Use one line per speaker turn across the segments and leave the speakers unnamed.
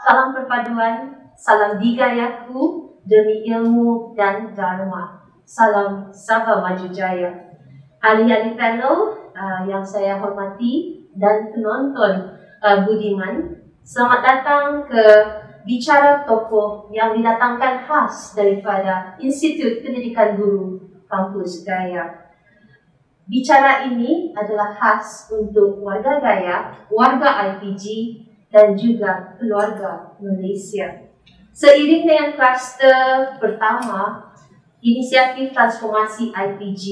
Salam perpaduan, salam digayaku demi ilmu dan dharma. Salam Sabha Maju Jaya. Ahli-ahli panel yang saya hormati dan penonton budiman, selamat datang ke bicara tokoh yang didatangkan khas daripada Institut Pendidikan Guru Kampus Gaya. Bicara ini adalah khas untuk warga Gaya, warga IPG dan juga keluarga Malaysia. Seiring dengan kluster pertama, inisiatif transformasi IPG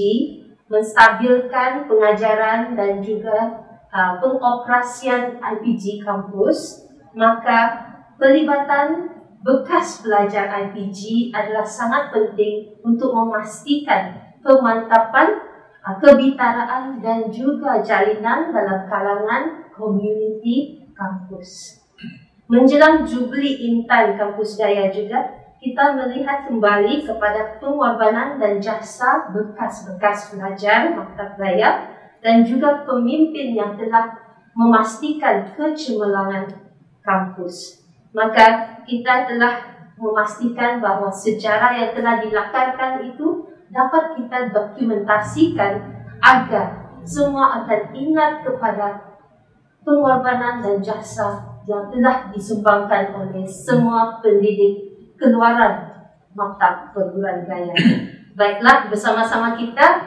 menstabilkan pengajaran dan juga pengoperasian IPG kampus, maka pelibatan bekas pelajar IPG adalah sangat penting untuk memastikan pemantapan kebitaraan dan juga jalinan dalam kalangan komuniti kampus. Menjelang Jubli Intan Kampus Gaya juga, kita melihat kembali kepada pengorbanan dan jasa bekas-bekas pelajar Maktab Gaya dan juga pemimpin yang telah memastikan kecemerlangan kampus. Maka kita telah memastikan bahawa sejarah yang telah dilakarkan itu dapat kita dokumentasikan agar semua akan ingat kepada pengorbanan dan jasa yang telah disumbangkan oleh semua pendidik keluaran Maktab Perguruan Gaya. Baiklah, bersama-sama kita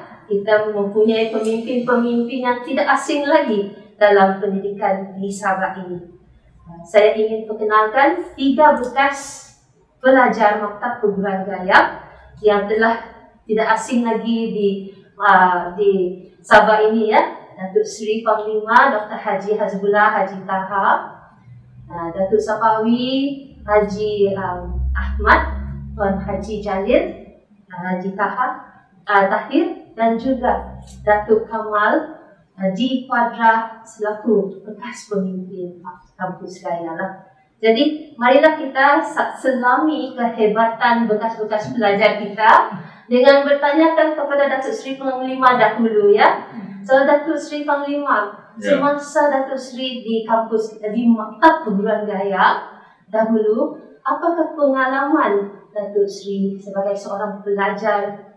mempunyai pemimpin-pemimpin yang tidak asing lagi dalam pendidikan di Sabah ini. Saya ingin perkenalkan 3 bekas pelajar Maktab Perguruan Gaya yang telah tidak asing lagi di Sabah ini, ya. Datuk Seri Panglima Dr. Haji Hazbullah Haji Taha, Datuk Sapawi Haji Ahmad, Tuan Haji Jalil Haji Tahir, dan juga Datuk Kamal Haji Quadra selaku bekas pemimpin kampus Gaya lah. Jadi marilah kita selami kehebatan bekas-bekas pelajar kita dengan bertanyakan kepada Datuk Seri Panglima dahulu, ya. So Datuk Seri Panglima, semasa Datuk Seri di kampus di Maktab Perguruan Gaya dahulu, apakah pengalaman Datuk Seri sebagai seorang pelajar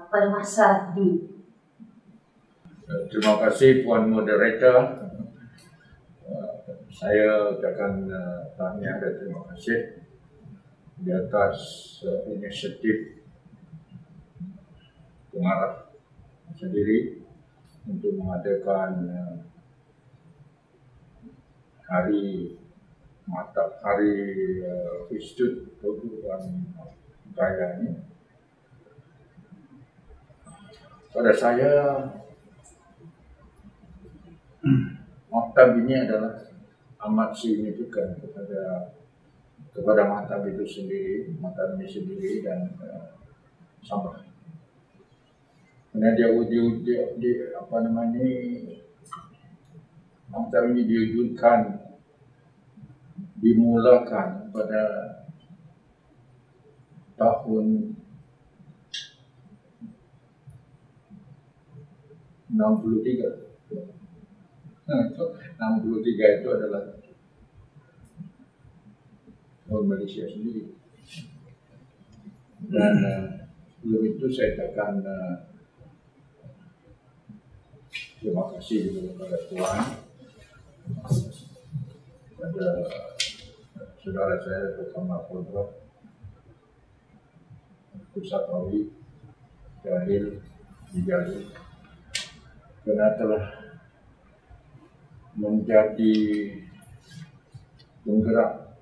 pada masa dulu?
Terima kasih Puan Moderator. Saya ucapkan tahniah dan terima kasih di atas inisiatif pengarah sendiri untuk mengadakan hari Institut Perguruan Gaya ini. Pada saya, maktab ini adalah amat signifikan kepada maktab itu sendiri, maktab ini sendiri dan Sabah. Karena maktab ini dimulakan pada tahun 63. 63 itu adalah tahun Malaysia sendiri. Dan sebelum itu saya akan terima kasih kepada Tuhan, kepada saudara saya bersama Kodrat, Sapawi, Jahil, Dijali, karena telah menjadi penggerak,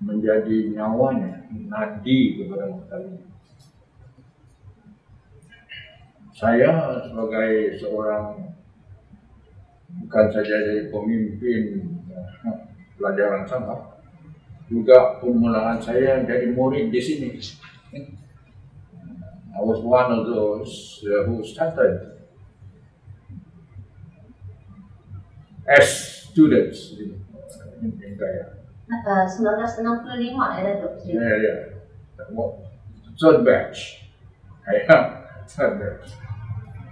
menjadi nyawanya, nadi kepada maktab ini. Saya sebagai seorang bukan saja dari pemimpin pelajaran Sabah, juga permulaan saya jadi murid di sini. I was one of those who started as students in Gaya.
1965 ya, Datuk Seri?
Ya. Third batch. Third batch.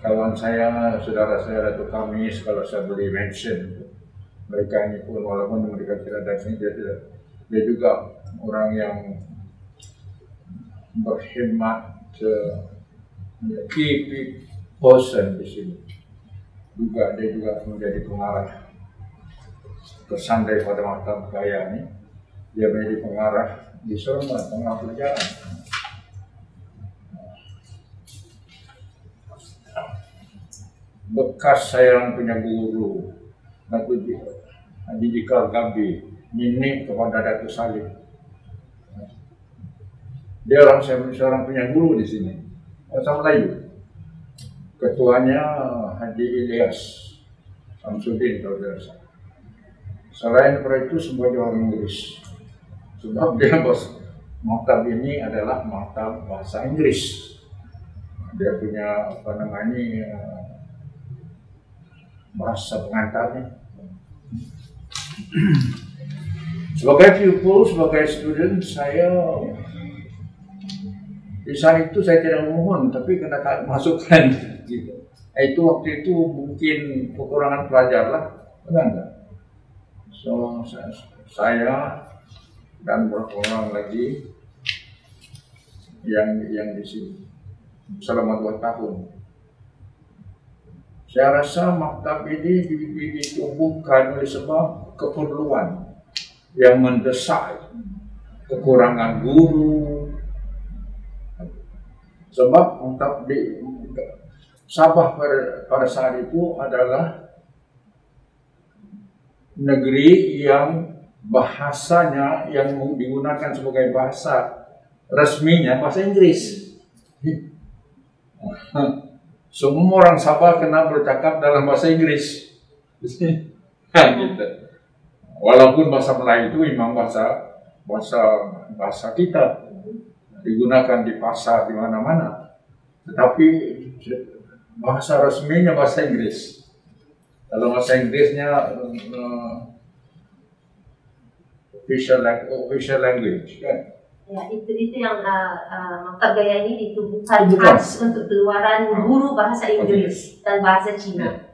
Kawan saya, saudara saya Datuk Kamis, kalau saya boleh mention, mereka ini pun walaupun mereka tidak dari sini, dia juga orang yang berkhidmat key person di sini. Juga dia juga menjadi pengarah. Kesan daripada Maktab Gaya ini, dia menjadi pengarah di Seremban, pengarah pelajaran. Bekas saya punya guru, Datuk Didikal Gabi, nini kepada Datuk Salim. Dia seorang punya guru di sini, orang Melayu. Ketuanya Haji Ilyas Samsudin, kalau tidak salah. Selain daripada itu semuanya orang Inggris. Sebab dia maktab ini adalah maktab bahasa Inggris. Dia punya bahasa pengantarnya. Sebagai pupil, sebagai student, saya di saat itu saya tidak memohon, tapi kena masukan. Gitu. Itu waktu itu mungkin kekurangan pelajar lah, enggak. So saya dan beberapa orang lagi yang di sini selama 2 tahun. Saya rasa maktab ini ditumbuhkan oleh sebab keperluan yang mendesak, kekurangan guru. Sebab maktab di Sabah pada saat itu adalah negeri yang bahasanya yang digunakan sebagai bahasa resminya bahasa Inggris. Semua orang Sabah kena bercakap dalam bahasa Inggris. Gitu. Walaupun bahasa Melayu itu memang bahasa kita digunakan di pasar di mana-mana, tetapi bahasa resminya bahasa Inggris. Kalau bahasa Inggrisnya official language kan.
Ya, itu yang Maktab Gaya ini ditubuhkan khas untuk keluaran guru bahasa Inggris dan bahasa Cina.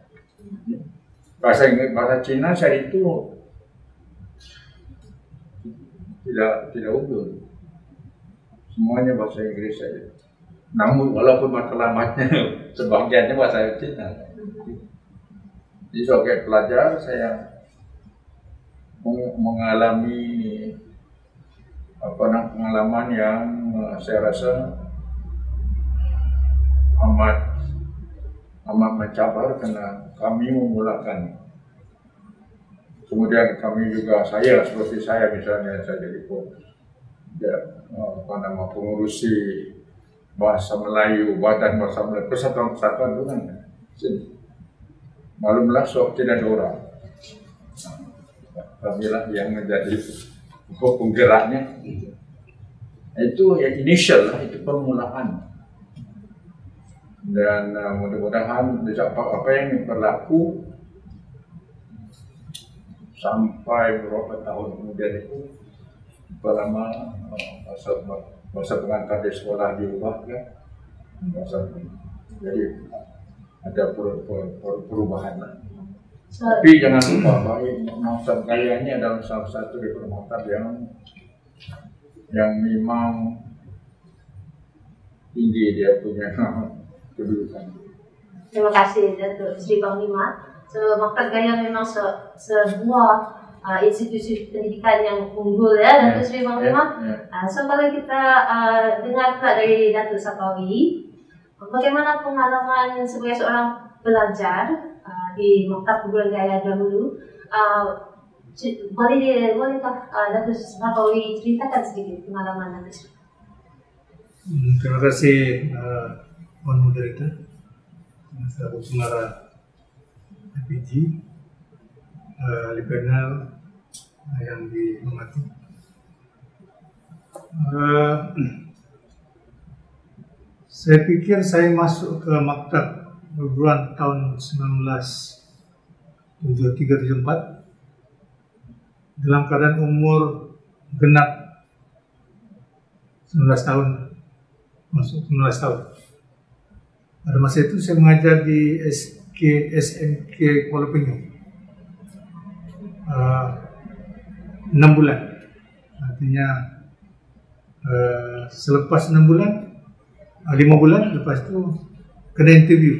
Bahasa Cina saya itu tidak unggul. Semuanya bahasa Inggris saja. Namun walaupun matlamatnya sebagiannya bahasa Cina. Jadi sebagai pelajar saya mengalami pengalaman yang saya rasa amat mencabar karena kami memulakan. Kemudian kami juga seperti saya misalnya saya jadi pengurusi bahasa Melayu, Badan Bahasa Melayu, persatuan-persatuan itu kan. Malumlah sok tidak ada orang. Kamilah yang menjadi penggeraknya. Itu yang initial lah, itu permulaan. Dan mudah-mudahan apa yang berlaku sampai beberapa tahun kemudian itu lama bahasa pengantar di sekolah diubah kan, jadi ada perubahan lah. Tapi jangan lupa bahwa Maktab Gaya ini adalah salah satu dari maktab yang memang tinggi dia punya kedudukan.
Terima kasih Datuk Seri Panglima. Maktab Gaya memang sebuah institusi pendidikan yang unggul ya, Datuk Seri Panglima. So kalau kita dengar dari Datuk Sapawi, bagaimana pengalaman sebagai seorang pelajar di Maktab Perguruan Gaya dahulu? Bolehkah Datuk Sapawi ceritakan sedikit pengalaman Datuk?
Terima kasih Puan Moderator, selaku pengarah LPG, di panel yang dihormati. Saya pikir saya masuk ke Maktab Perguruan tahun 1973-74 dalam keadaan umur genap 19 tahun, masuk 19 tahun. Pada masa itu saya mengajar di SMK Kuala Penyu. 6 bulan. Artinya selepas 6 bulan, 5 bulan lepas itu kena interview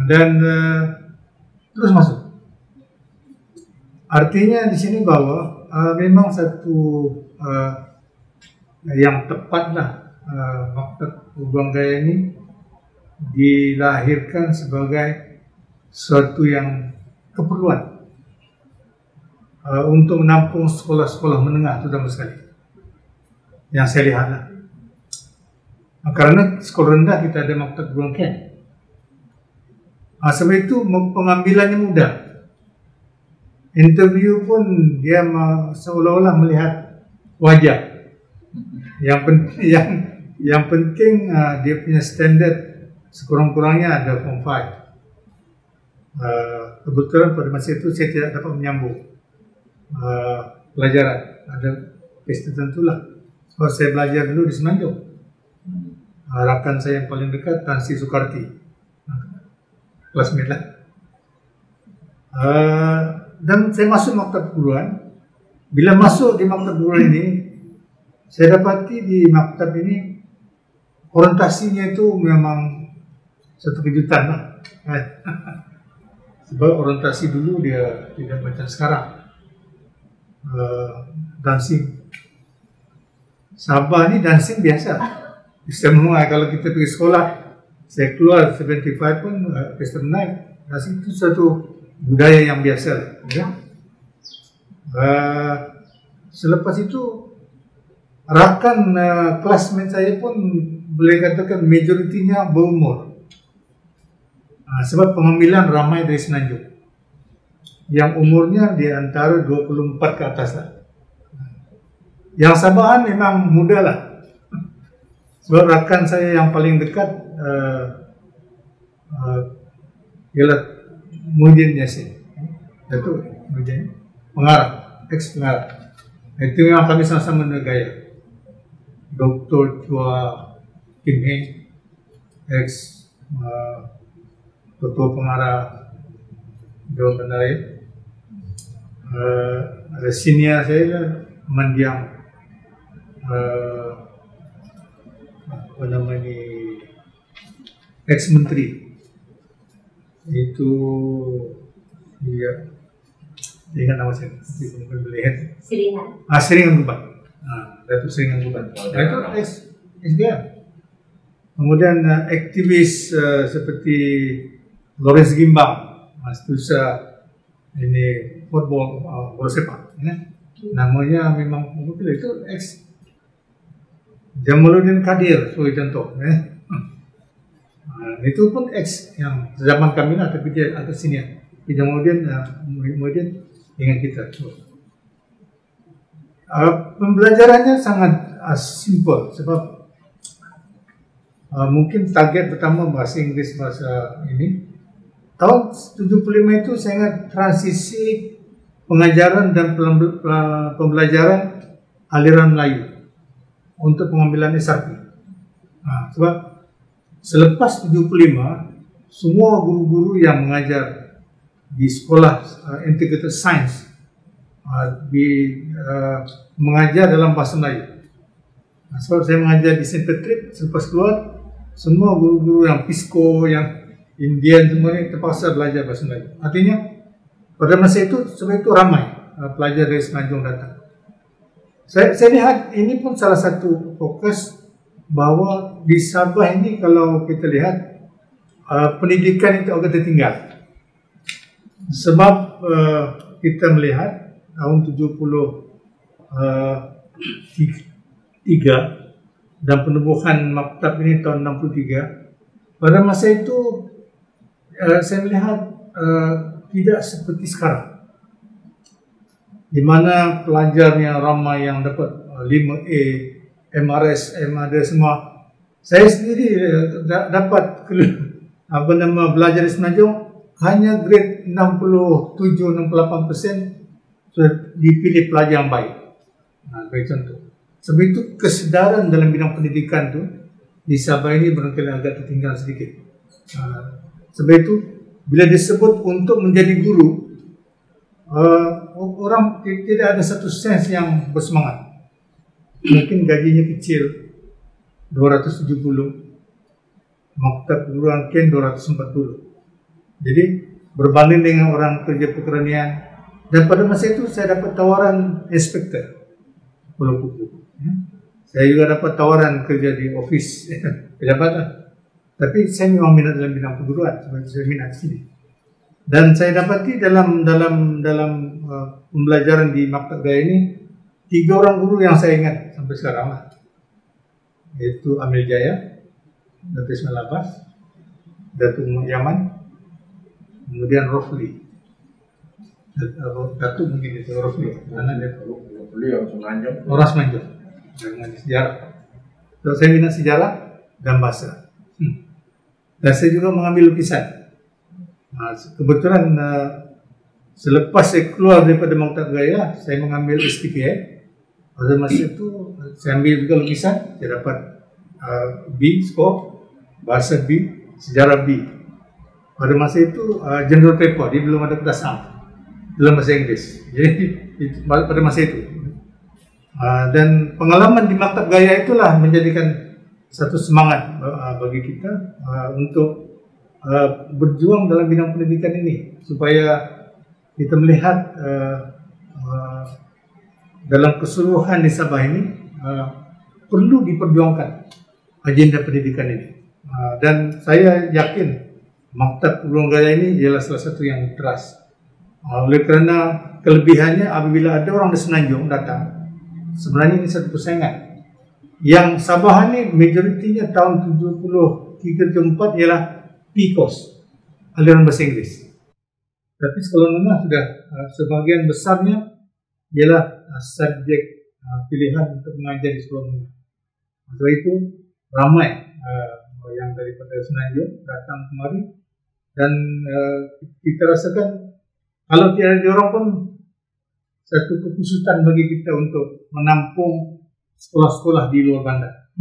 dan terus masuk. Artinya di sini bahwa memang satu yang tepatlah Maktab Perubahan Gaya ini dilahirkan sebagai suatu yang keperluan untuk menampung sekolah-sekolah menengah terutama sekali yang saya lihatlah. Karena sekolah rendah kita ada Maktab Perubahan Gaya. Sebab itu pengambilannya mudah. Interview pun dia seolah-olah melihat wajah. Yang penting dia punya standard sekurang-kurangnya ada form 5. Kebetulan pada masa itu saya tidak dapat menyambung pelajaran. Ada kes tertentulah. Sebab saya belajar dulu di Semenanjung. Rakan saya yang paling dekat Tan Sri Sukarti, classmate lah. Dan saya masuk maktab perguruan. Bila masuk di maktab perguruan ini, saya dapati di maktab ini orientasinya itu memang satu kejutan lah. Sebab orientasi dulu dia tidak macam sekarang. Dancing Sabah ni dancing biasa. Pesta menuai, kalau kita pergi sekolah, saya keluar 75 pun pesta menuai. Dancing itu satu budaya yang biasa. Ya? Selepas itu rakan classmate saya pun boleh katakan majoritinya berumur. Sebab pengambilan ramai dari Semenanjung yang umurnya di antara 24 ke atas lah. Yang Sabahan memang muda lah. Sebab rakan saya yang paling dekat ialah Muhyiddin Yassin. Itu Muhyiddin pengarah, ex-pengarah. Itu memang kami sama-sama negaya. Dr. Chua Kim Heng, ex ketua pengarah Dewan Bandaraya. Ada senior saya Mendiang apa namanya, ex-menteri itu dia ingat nama saya,
Seringan.
Seringan Gubat. Datuk Seringan Gubat. Itu ex-dia. Kemudian aktivis seperti Lawrence Gimbang, Stusa ini football bola sepak, ya. Namanya memang itu ex. Jamaluddin Kadir sebagai contoh, ya. Itu pun ex yang zaman kami lah, tapi dia agak senior. Jamaluddin dengan kita. Pembelajarannya sangat simple sebab mungkin target pertama bahasa Inggris, bahasa ini. Tahun 75 itu saya ingat transisi pengajaran dan pembelajaran aliran Melayu untuk pengambilan SRP. Sebab selepas 75, semua guru-guru yang mengajar di sekolah Integrated Science mengajar dalam bahasa Melayu. Sebab saya mengajar di St. Patrick, selepas keluar, semua guru-guru yang Pisco, yang Indian semua ini terpaksa belajar bahasa Melayu. Artinya pada masa itu sebab itu ramai pelajar dari Semenanjung datang. Saya lihat ini pun salah satu fokus bahawa di Sabah ini kalau kita lihat pendidikan itu agak tertinggal. Sebab kita melihat tahun 73 dan penubuhan maktab ini tahun 63. Pada masa itu saya melihat tidak seperti sekarang, di mana pelajarnya ramai yang dapat 5A, MRS, MAD semua. Saya sendiri dapat belajar di Semenanjung hanya grade 67-68% sudah dipilih pelajar yang baik. Bagi contoh. Sebab itu kesedaran dalam bidang pendidikan tu di Sabah ini barangkali agak tertinggal sedikit. Sebab itu bila disebut untuk menjadi guru, orang tidak ada satu sense yang bersemangat. Mungkin gajinya kecil, 270, maktab perguruan Ken 240. Jadi berbanding dengan orang kerja pekerjaan, dan pada masa itu saya dapat tawaran inspektor Pulau Kuku. Saya juga dapat tawaran kerja di office pejabat. Tapi saya memang minat dalam bidang perguruan, sebab saya minat sini. Dan saya dapati dalam pembelajaran di Maktab Gaya ini 3 orang guru yang saya ingat sampai sekarang lah, yaitu Amil Jaya, Datuk Ismail Abbas, Datuk Yaman, kemudian Rofli. Datuk mungkin itu Rofli, karena dia
Beliau Semenanjung.
orang Semenanjung dengan sejarah. So, saya minat sejarah dan bahasa. Dan saya juga mengambil lukisan. Kebetulan selepas saya keluar daripada Maktab Gaya, saya mengambil SPKA. Pada masa itu saya ambil juga lukisan, saya dapat B score, bahasa B, sejarah B. Pada masa itu general paper, dia belum ada kelas A dalam bahasa Inggris. Jadi pada masa itu. Dan pengalaman di Maktab Gaya itulah menjadikan satu semangat bagi kita untuk berjuang dalam bidang pendidikan ini, supaya kita melihat dalam keseluruhan di Sabah ini perlu diperjuangkan agenda pendidikan ini. Dan saya yakin Maktab Perguruan Gaya ini ialah salah satu yang teras. Oleh kerana kelebihannya, apabila ada orang dari Semenanjung datang, sebenarnya ini satu persaingan. Yang Sabah ini majoritinya tahun 73-74 ialah PCOS, aliran bahasa Inggris. Tapi sekolah menengah sudah sebagian besarnya ialah subjek pilihan untuk mengajar di sekolah menengah. Sebab itu ramai yang daripada Semenanjung datang kemari, dan kita rasakan kalau tidak ada orang pun satu kekhususan bagi kita untuk menampung sekolah-sekolah di luar bandar.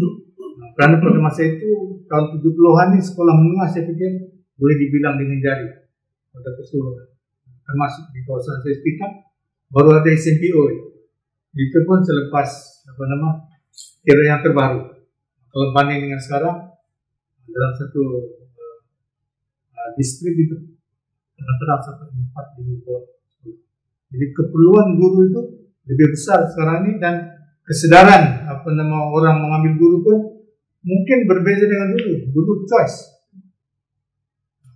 Kerana pada masa itu tahun 70-an ni sekolah menengah saya fikir boleh dibilang dengan jari pada keseluruhan, termasuk di kawasan saya sekitar baru ada SMPO. Itu pun selepas kira yang terbaru. Kalau banding dengan sekarang, dalam satu distrik itu terdapat sampai 4-5 sekolah. Jadi keperluan guru itu lebih besar sekarang ini, dan kesedaran orang mengambil guru pun mungkin berbeza dengan dulu. Dulu choice,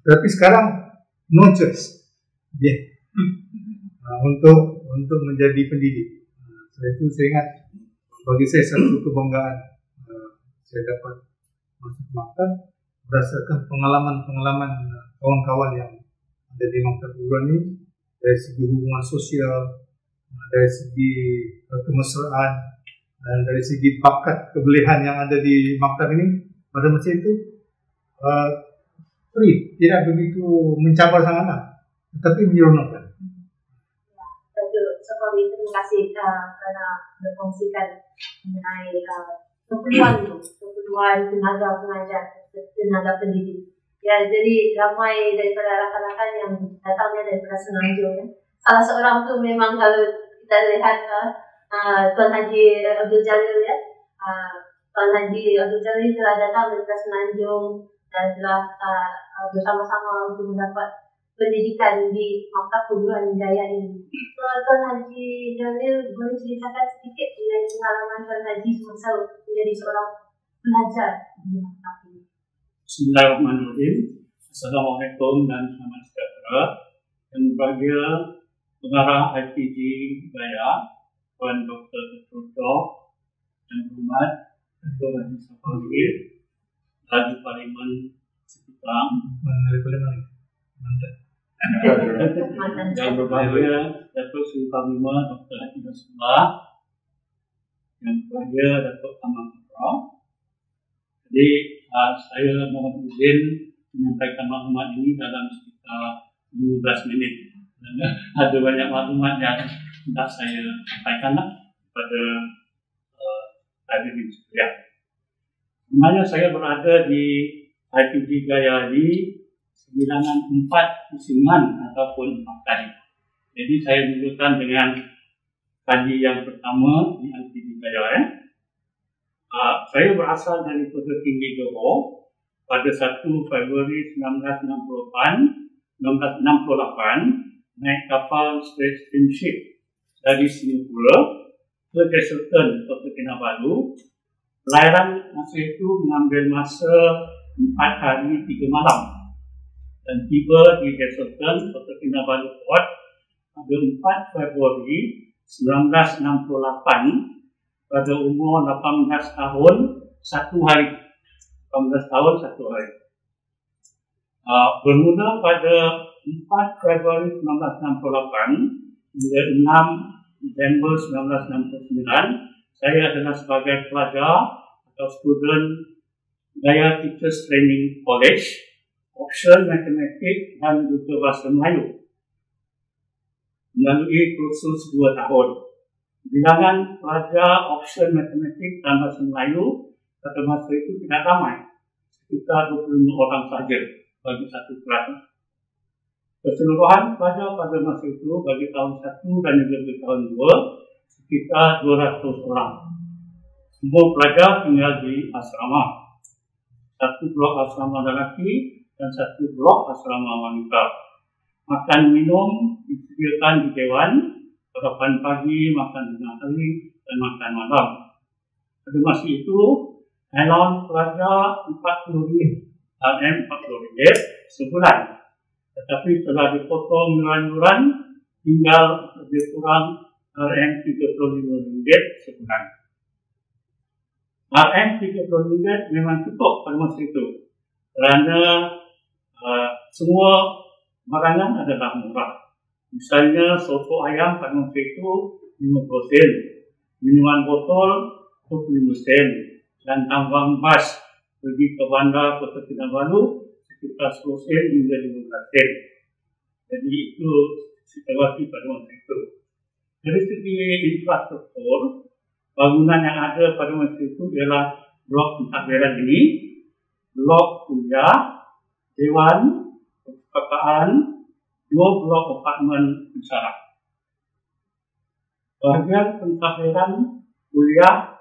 tapi sekarang no choice. Untuk menjadi pendidik. Setelah itu saya ingat, bagi saya satu kebanggaan saya dapat masuk maktab berdasarkan pengalaman kawan-kawan yang ada di maktab perguruan ini, dari segi hubungan sosial, dari segi kemesraan, dan dari segi bakat kebolehan yang ada di maktab ini. Pada masa itu free, tidak begitu mencabar sangatlah, tetapi menyeronokkan.
Sekali terima kasih kerana berkongsikan mengenai keperluan tenaga pengajar, tenaga pendidik. Ya, jadi ramai daripada rakan-rakan yang datangnya daripada Semenanjung. Ya. Salah seorang tu memang kalau kita lihat Tuan Haji Abdul Jalil, ya, Tuan Haji Abdul Jalil telah datang daripada Semenanjung dan telah bersama-sama untuk mendapat pendidikan di Maktab Perguruan Gaya ini. Tuan Haji Jalil, boleh ceritakan sedikit mengenai pengalaman Tuan Haji semasa menjadi seorang pelajar di maktab ini?
Bismillahirrahmanirrahim. Assalamualaikum dan selamat sejahtera. Yang berbahagia pengarah IPG Gaya, Tuan Dr. Ketua yang hormat Tuan Haji Safari, Raja Parlimen Sekutang, yang berbahagia Datuk Seri Panglima Dr. Haji Nasrullah, yang berbahagia Datuk Taman Putra. Jadi saya mohon izin menyampaikan maklumat ini dalam sekitar 15 minit. Dan ada banyak maklumat yang hendak saya sampaikan kepada hadirin sekalian. Sebenarnya saya berada di IPG Gaya di bilangan 4 pusingan ataupun 4 kali. Jadi saya mulakan dengan kaji yang pertama di LPD saya. Saya berasal dari Kota Tinggi Johor pada 1 Februari 1968 naik kapal Straits Steamship dari Singapura ke Castleton, Kota Kinabalu. Pelayaran masa itu mengambil masa 4 hari 3 malam dan tiba di Castleton, Kota Kinabalu Port pada 4 Februari 1968 pada umur 18 tahun 1 hari. 18 tahun 1 hari. Bermula pada 4 Februari 1968 hingga 6 Disember 1969, saya adalah sebagai pelajar atau student Gaya Teachers Training College, option matematik dan juga bahasa Melayu. Melalui kursus 2 tahun. Bilangan pelajar option matematik dan bahasa Melayu pada masa itu tidak ramai, sekitar 25 orang sahaja bagi satu kelas. Keseluruhan pelajar pada masa itu bagi tahun 1 dan juga bagi tahun 2 sekitar 200 orang. Semua pelajar tinggal di asrama. Satu blok asrama lelaki dan satu blok asrama wanita. Makan minum disediakan di dewan, sarapan pagi, makan tengah hari, dan makan malam. Pada masa itu, allowance pelajar RM40 sebulan. Tetapi setelah dipotong yuran-yuran, tinggal lebih kurang RM35 sebulan. RM30 memang cukup pada masa itu, kerana semua barangan adalah murah. Misalnya soto ayam pada masa itu 50 sen, minuman botol 25 sen, dan tambang bas pergi ke bandar Kota Kinabalu sekitar 10 sen hingga 15 sen. Jadi itu situasi pada masa itu. Dari segi infrastruktur, bangunan yang ada pada masa itu ialah blok pentadbiran ini, blok kuliah, dewan, perpustakaan, 2 blok apartmen pensyarah. Bahagian pentadbiran kuliah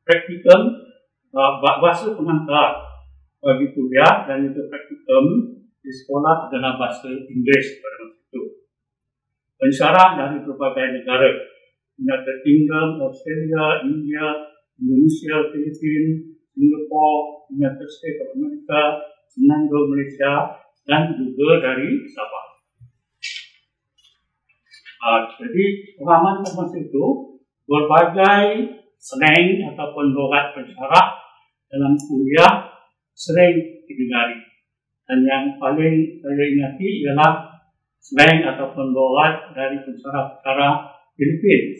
praktikum bahasa pengantar bagi kuliah dan juga praktikum di sekolah adalah bahasa Inggeris pada masa itu. Pensyarah dari berbagai negara, United Kingdom, Australia, India, Indonesia, Filipina, Singapura, United States of America, Semenanjung Malaysia, dan juga dari Sabah. Jadi pengalaman pada masa itu berbagai slang ataupun logat pensyarah dalam kuliah sering didengari, dan yang paling saya ingati ialah slang ataupun logat dari pensyarah Filipina.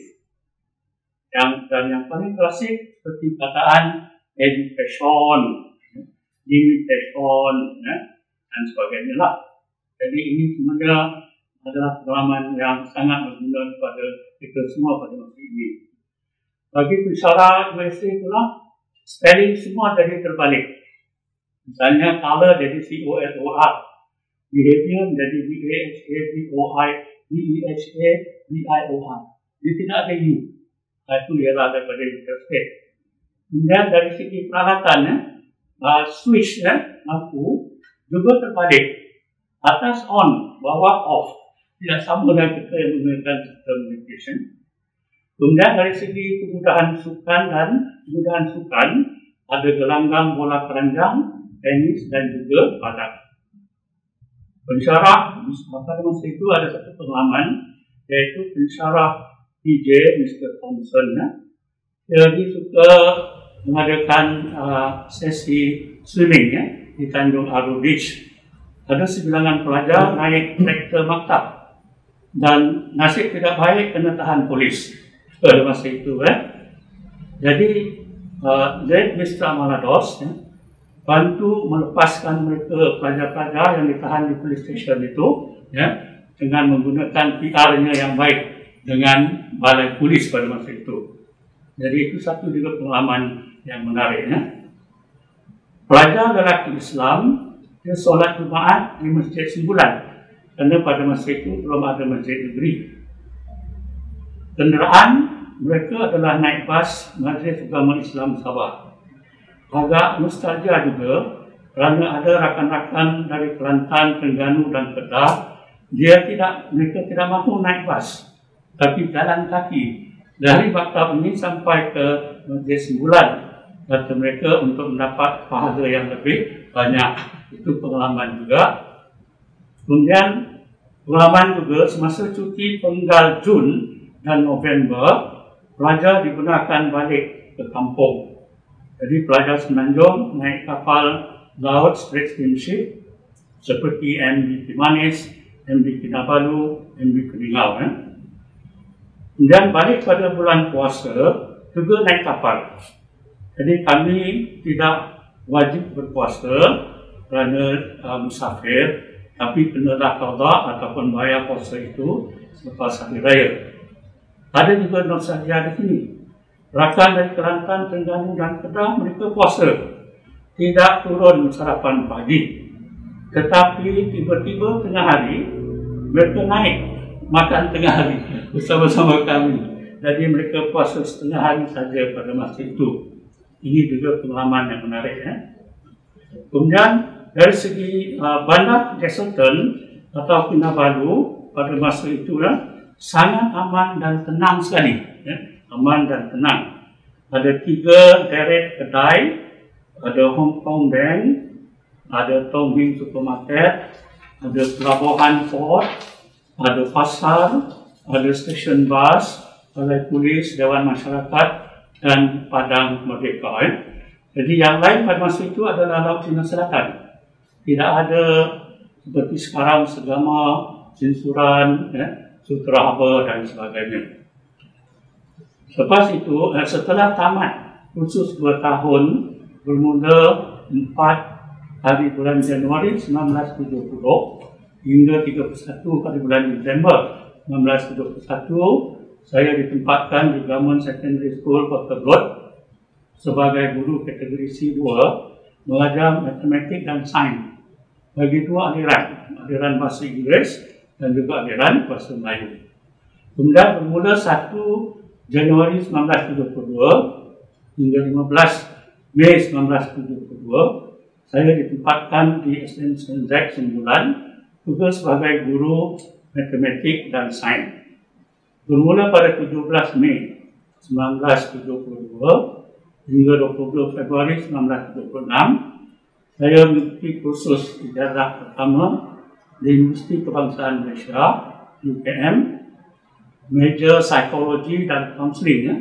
Dan yang paling klasik seperti kataan education, limitation, dan sebagainya lah. Jadi ini sebenarnya adalah pengalaman yang sangat berguna kepada kita semua pada masa ini. Bagi pensyarah USA pula, spelling semua jadi terbalik. Misalnya color jadi COLOR, behavior menjadi BAHABOIBEHABIOR. Dia tidak ada U. Itu ialah daripada United States. Kemudian dari segi peralatan, switch lampu juga terbalik. Atas on, bawah off. Tidak sama dengan kita yang menggunakan sistem navigation. Kemudian dari segi kemudahan sukan, ada gelanggang bola keranjang, tenis dan juga padat. Pensyarah pada masa itu ada satu pengalaman, yaitu pensyarah PJ Mr. Thompson. Dia suka mengadakan sesi swimming di Tanjung Aru Beach. Ada sebilangan pelajar naik traktor maktab dan nasib tidak baik kena tahan polis pada masa itu. Jadi Mr. Amalados bantu melepaskan mereka pelajar-pelajar yang ditahan di police station itu dengan menggunakan PR-nya yang baik dengan balai polis pada masa itu. Jadi itu satu juga pengalaman yang menarik. Pelajar lelaki Islam dia solat Jumaat di masjid sebulan kerana pada masa itu belum ada masjid negeri. Kenderaan mereka adalah naik bas Majlis Agama Islam Sabah. Agak nostalgia juga kerana ada rakan-rakan dari Kelantan, Terengganu dan Kedah, mereka tidak mahu naik bas, tapi jalan kaki dari maktab ini sampai ke Majlis Sembulan, kata mereka, untuk mendapat pahala yang lebih banyak. Itu pengalaman juga. Kemudian pengalaman juga semasa cuti penggal Jun dan November, pelajar digunakan balik ke kampung. Jadi pelajar Semenanjung naik kapal laut Strait Steamship seperti MV Timanis, MV Kinabalu, MV Keningau. Kemudian balik pada bulan puasa juga naik kapal. Jadi kami tidak wajib berpuasa kerana musafir, tapi kenalah qada ataupun bayar puasa itu selepas hari raya. Ada juga nostalgia di sini. Rakan dari Kelantan, Terengganu dan Kedah, mereka puasa. Tidak turun sarapan pagi. Tetapi tiba-tiba tengah hari, mereka naik makan tengah hari bersama-sama kami. Jadi mereka puasa setengah hari saja pada masa itu. Ini juga pengalaman yang menarik. Kemudian dari segi bandar Jesselton atau Kinabalu pada masa itu sangat aman dan tenang sekali. Aman dan tenang. Ada 3 deret kedai, ada Hong Kong Bank, ada Tong Hing Supermarket, ada pelabuhan port, ada pasar, ada stesen bas, balai polis, Dewan Masyarakat dan Padang Merdeka. Jadi yang lain pada masa itu adalah Laut Cina Selatan. Tidak ada seperti sekarang Segama, Sinsuran, Sutra Haba dan sebagainya. Lepas itu, setelah tamat kursus 2 tahun, bermula 4 hari bulan Januari 1970 hingga 31 hari bulan Disember 1971, saya ditempatkan di Government Secondary School Kota Belud sebagai guru kategori C2, mengajar matematik dan sains bagi 2 aliran bahasa Inggeris dan juga aliran bahasa Melayu. Kemudian bermula 1 Januari 1972 hingga 15 Mei 1972, saya ditempatkan di SMZ Sembulan juga sebagai guru matematik dan sains. Bermula pada 17 Mei 1972 hingga 22 Februari 1976, saya mengikuti kursus ijazah pertama di Universiti Kebangsaan Malaysia, UKM, Major Psikologi dan Counseling,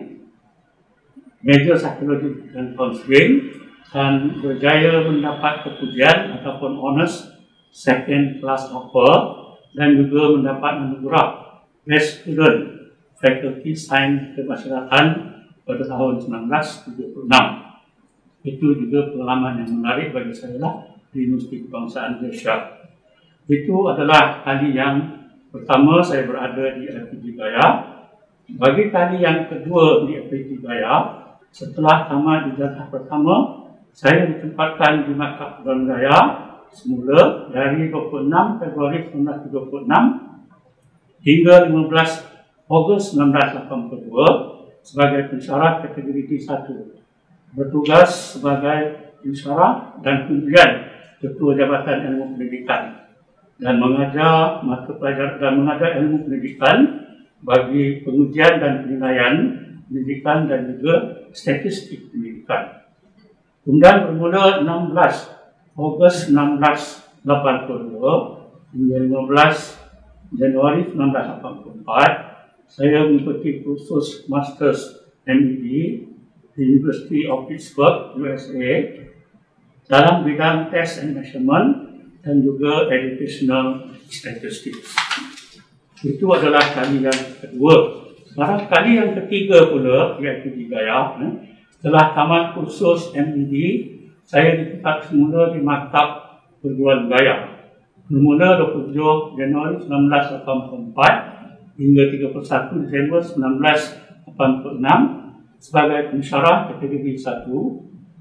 Major Psikologi dan Counseling, dan berjaya mendapat kepujian ataupun honors second class offer dan juga mendapat anugerah Best Student Faculty Science Kemasyarakatan pada tahun 1976. Itu juga pengalaman yang menarik bagi saya di Universiti Kebangsaan Malaysia. Itu adalah kali yang pertama saya berada di LPG Gaya. Bagi kali yang kedua di LPG Gaya, setelah tamat ijazah pertama, saya ditempatkan di Maktab Pulau Gaya semula dari 26 Februari 1936 hingga 15 Ogos 1982 sebagai pensyarah kategori D1. Bertugas sebagai pensyarah dan kemudian Ketua Jabatan Ilmu Pendidikan dan mengajar mata pelajaran dan mengajar ilmu pendidikan bagi pengujian dan penilaian pendidikan dan juga statistik pendidikan. Kemudian bermula 16 Ogos 1982 hingga 15 Januari 1984, saya mengikuti kursus Masters MEd di University of Pittsburgh, USA dalam bidang Test and Measurement dan juga Educational Statistics. Itu adalah kali yang kedua. Sekarang kali yang ketiga pula, iaitu di Gaya. Setelah tamat kursus MEd, saya ditempat semula di Maktab Perguruan Gaya. Bermula 27 Januari 1984 hingga 31 Disember 1986 sebagai pensyarah kategori 1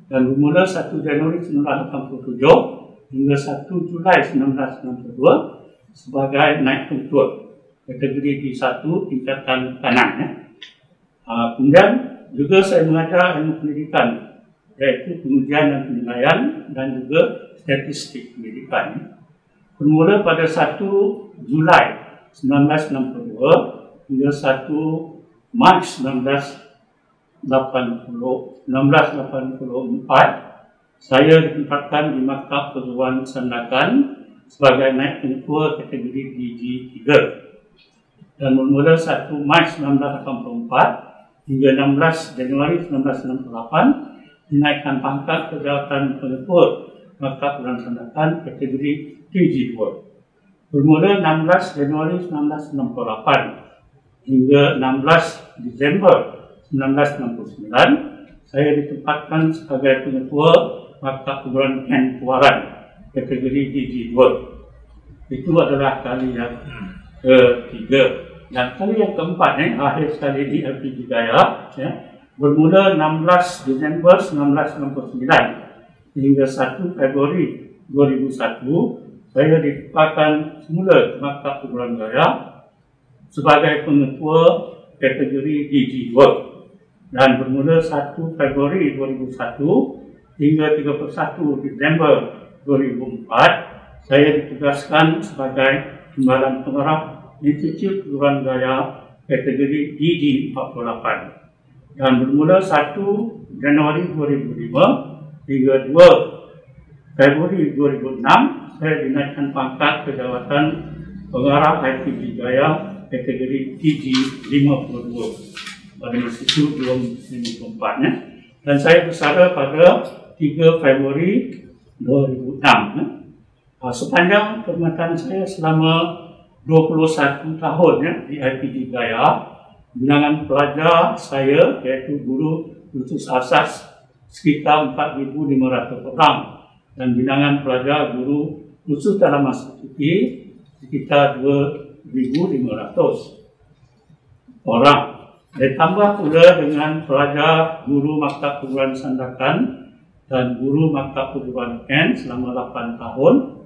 dan bermula 1 Januari 1987 hingga 1 Julai 1992 sebagai naik tungtur kategori D1 tingkatan kanan. Kemudian juga saya mengajar ilmu pendidikan, iaitu pengujian dan penilaian dan juga statistik pendidikan. Bermula pada 1 Julai 1962 hingga 1 Mac 1984, saya ditempatkan di Maktab Perguruan Sandakan sebagai naik tengkua kategori DG3. Dan bermula 1 Mac 1984 hingga 16 Januari 1968 dinaikkan pangkat ke jawatan pengetua Maktab Perguruan Sandakan kategori DG2. Bermula 16 Januari 1968 hingga 16 Disember 1969, saya ditempatkan sebagai pengetua Maktab Perguruan Ken Keluaran kategori DG2. Itu adalah kali yang ketiga. Dan kali yang keempat, akhir sekali di LPG Gaya, bermula 16 Disember 1969 hingga 1 Februari 2001, saya ditempatkan semula ke Maktab Perguruan Gaya sebagai pengetua kategori DG2. Dan bermula 1 Februari 2001 hingga 31 Desember 2004, saya ditugaskan sebagai Timbalan Pengarah Institut Perguruan Gaya kategori DG48. Dan bermula 1 Januari 2005 hingga 2 Februari 2006, saya dinaikkan pangkat ke jawatan Pengarah IPG Gaya kategori DG52. Pada masa itu belum 54. Dan saya bersara pada 3 Februari 2006. Sepanjang perkhidmatan saya selama 21 tahun di IPG Gaya, bilangan pelajar saya iaitu guru khusus asas sekitar 4,500 orang dan bilangan pelajar guru khusus dalam masa cuti sekitar 2,500 orang. Ditambah pula dengan pelajar guru Maktab Perguruan Sandakan dan guru Maktab Perguruan Ken selama 8 tahun,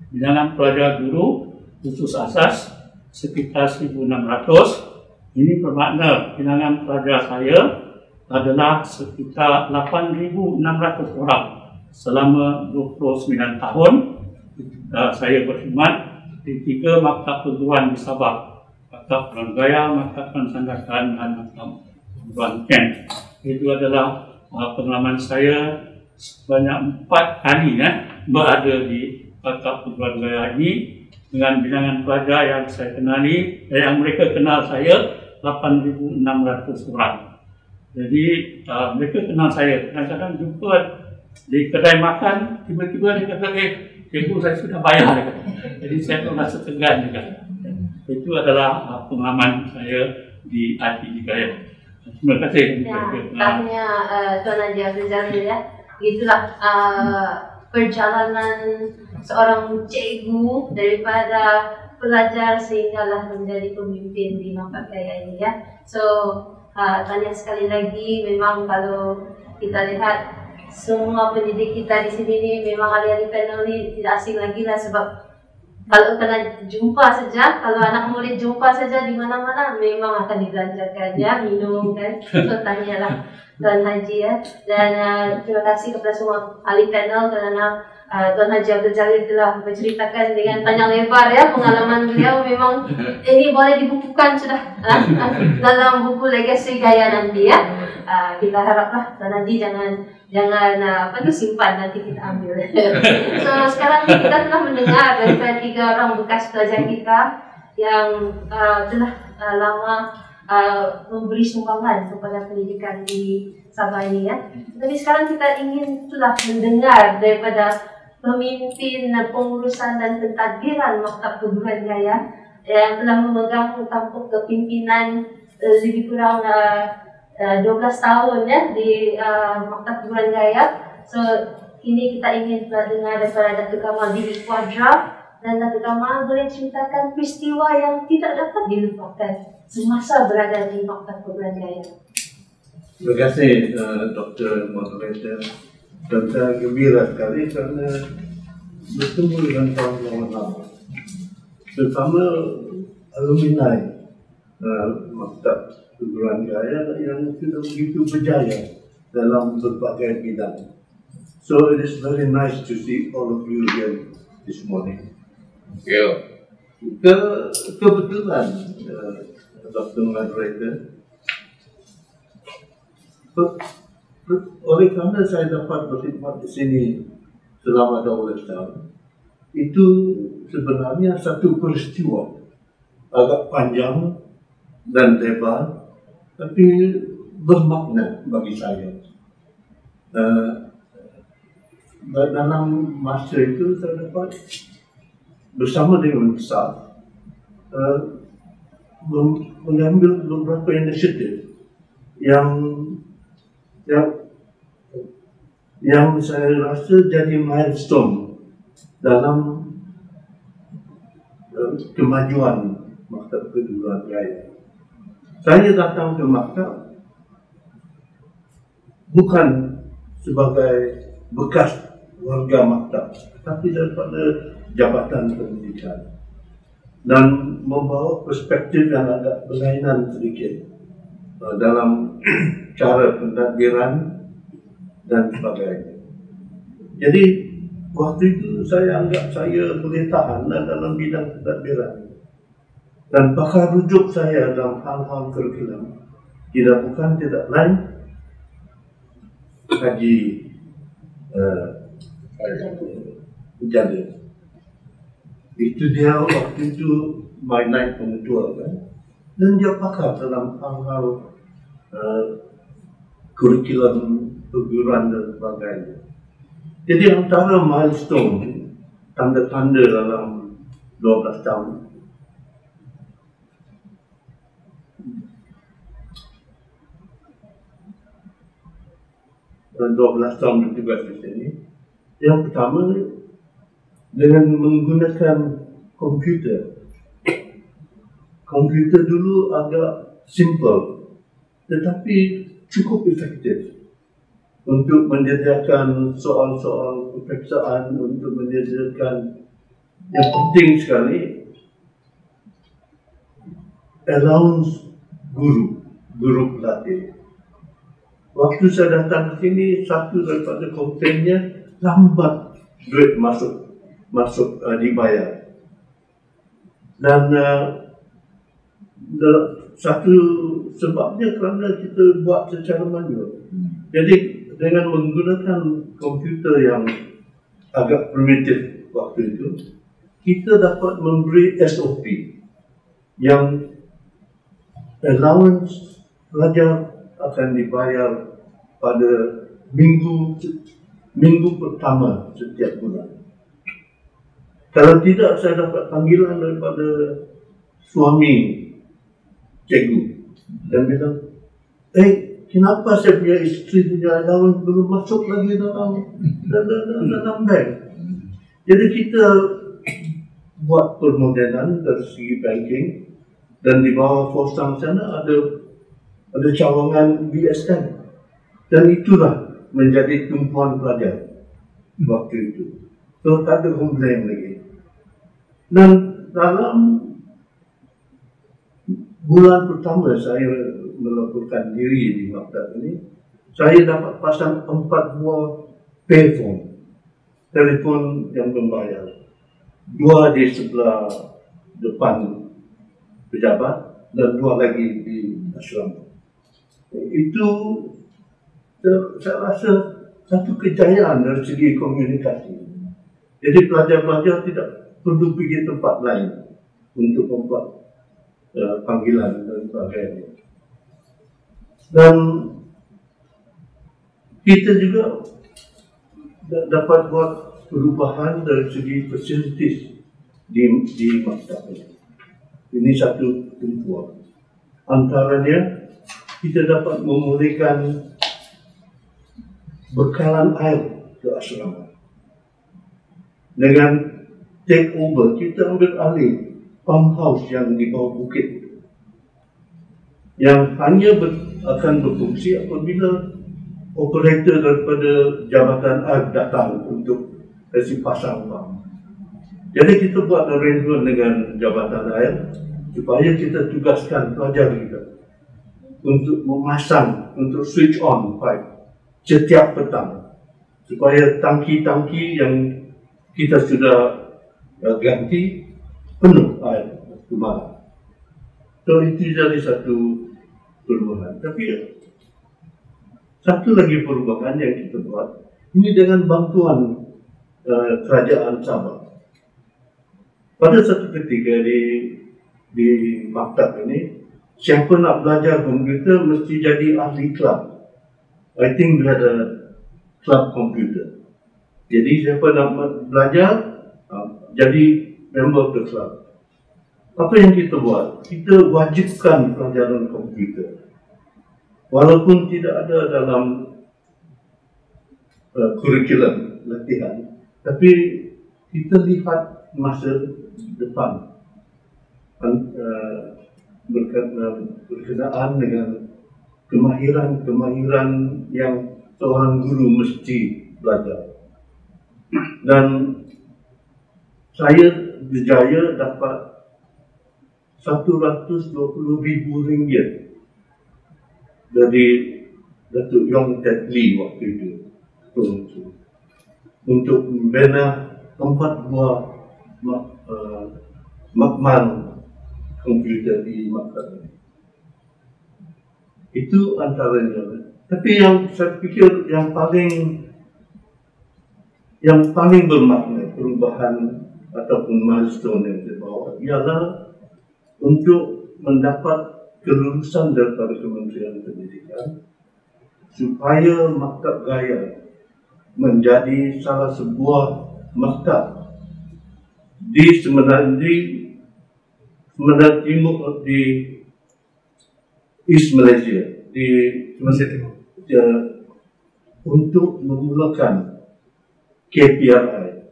bilangan pelajar guru khusus asas sekitar 1,600. Ini bermakna bilangan pelajar saya adalah sekitar 8,600 orang selama 29 tahun. Saya berkhidmat di 3 maktab perguruan di Sabah, Maktab Perguruan Gaya, Maktab Perguruan Sandakan dan Maktab Perguruan Ken. Itu adalah pengalaman saya sebanyak 4 kali berada di Maktab Perguruan Gaya ini, dengan bilangan pelajar yang saya kenali, yang mereka kenal saya 8,600 orang. Jadi mereka kenal saya. Kadang-kadang jumpa di kedai makan, tiba-tiba dia kata, cikgu saya sudah bayar. Jadi saya pun rasa segan juga. Itu adalah pengalaman saya di IPG Gaya. Terima kasih.
Tanya Tuan Haji Abdul Jamil itulah perjalanan seorang cikgu daripada pelajar sehinggalah menjadi pemimpin di Maktab Gaya ini So tanya sekali lagi, memang kalau kita lihat semua pendidik kita di sini ni memang ahli-ahli panel ni tidak asing lagi lah, sebab kalau kena jumpa saja, kalau anak murid jumpa saja di mana-mana memang akan dibelanjakan minum kan. So tanyalah Tuan Haji dan terima kasih kepada semua ahli panel kerana Tuan Haji Abdul Jalil telah menceritakan dengan panjang lebar pengalaman beliau. Memang ini boleh dibukukan sudah dalam buku legasi Gaya nanti kita haraplah Tuan Haji jangan simpan, nanti kita ambil. So sekarang kita telah mendengar daripada 3 orang bekas pelajar kita yang telah lama memberi sumbangan kepada pendidikan di Sabah ini Tapi sekarang kita ingin mendengar daripada pemimpin pengurusan dan pentadbiran Maktab Perguruan Gaya yang telah memegang tampuk kepimpinan lebih kurang 12 tahun di Maktab Perguruan Gaya. So ini kita ingin dengar daripada Datuk Kamal Dini Quadra, dan Datuk Kamal boleh ceritakan peristiwa yang tidak dapat dilupakan semasa berada di Maktab Perguruan Gaya.
Terima kasih Dr. Moderator. Dan saya gembira sekali karena bertemu dengan kawan-kawan lama. terutama alumni Maktab Perguruan Gaya yang sudah begitu berjaya dalam berbagai bidang. So it is very nice to see all of you here this morning. Kebetulan, Dr. Moderator, oleh kerana saya dapat berkhidmat di sini selama 12 tahun, itu sebenarnya satu peristiwa agak panjang dan lebar, tapi bermakna bagi saya. Dalam masa itu saya dapat bersama dengan staff mengambil beberapa inisiatif yang saya rasa jadi milestone dalam kemajuan Maktab Perguruan Gaya. Saya datang ke maktab bukan sebagai bekas warga maktab, tapi daripada jabatan pendidikan, dan membawa perspektif yang agak berlainan sedikit dalam cara pentadbiran dan sebagainya. Jadi waktu itu saya anggap saya boleh tahan dalam bidang pentadbiran. Dan pakar rujuk saya dalam hal-hal kurikulum tidak lain Haji Jadi. Itu dia waktu itu my night pengetua kan. Dan dia pakar dalam hal-hal kurikulum perguruan dan sebagainya. Jadi antara milestone, tanda-tanda dalam 12 tahun, dan 12 tahun bertugas di sini. Yang pertama, dengan menggunakan komputer. Komputer dulu agak simple, tetapi cukup efektif untuk menyediakan soal-soal peperiksaan, untuk menyediakan yang penting sekali, allowance guru pelatih. Waktu saya datang ke sini, satu daripada komplainnya lambat duit masuk dibayar. Dan satu sebabnya kerana kita buat secara manual. Jadi dengan menggunakan komputer yang agak primitif waktu itu, kita dapat memberi SOP yang allowance pelajar akan dibayar pada minggu pertama setiap bulan. Kalau tidak, saya dapat panggilan daripada suami cikgu dan bilang, kenapa saya punya isteri punya allowance belum masuk lagi dalam bank? Jadi kita buat permodelan dari segi banking, dan di bawah Fosang sana ada cawangan BSN, dan itulah menjadi tumpuan pelajar waktu itu. So tak ada komplain lagi. Dan dalam bulan pertama saya melakukan diri di maktab ini, saya dapat pasang 4 buah payphone, telefon yang membayar, 2 di sebelah depan pejabat dan 2 lagi di asrama. Itu saya rasa satu kejayaan dari segi komunikasi. Jadi pelajar-pelajar tidak perlu pergi tempat lain untuk membuat panggilan dan sebagainya. Dan kita juga dapat buat perubahan dari segi facilities di maktab ini. Ini satu tumpuan. Antaranya, kita dapat memulihkan bekalan air ke asrama. Dengan take over, kita ambil alih pump house yang di bawah bukit, yang hanya akan berfungsi apabila operator daripada jabatan air datang untuk kasih pasang pump. Jadi kita buat arrangement dengan Jabatan Air supaya kita tugaskan pelajar kita untuk memasang, untuk switch on pipe setiap petang supaya tangki-tangki yang kita sudah ganti penuh air waktu malam. So itu jadi satu perubahan. Tapi satu lagi perubahan yang kita buat ini dengan bantuan kerajaan Sabah. Pada satu ketika di maktab ini, siapa nak belajar komputer mesti jadi ahli kelab. I think we had a club computer. Jadi siapa nak belajar jadi member of the club. Apa yang kita buat? Kita wajibkan pelajaran komputer. Walaupun tidak ada dalam kurikulum latihan, tapi kita lihat masa depan berkenaan dengan kemahiran yang seorang guru mesti belajar. Dan saya berjaya dapat RM120,000 dari Datuk Yong Tet Lee waktu itu untuk membina 4 buah makmal komputer di maktab. Itu antaranya. Tapi yang saya fikir yang paling bermakna perubahan ataupun milestone yang dibawa ialah untuk mendapat kelulusan daripada Kementerian Pendidikan supaya Maktab Gaya menjadi salah sebuah maktab di Semenanjung Timur, di East Malaysia, di Malaysia Timur, untuk memulakan KPRI,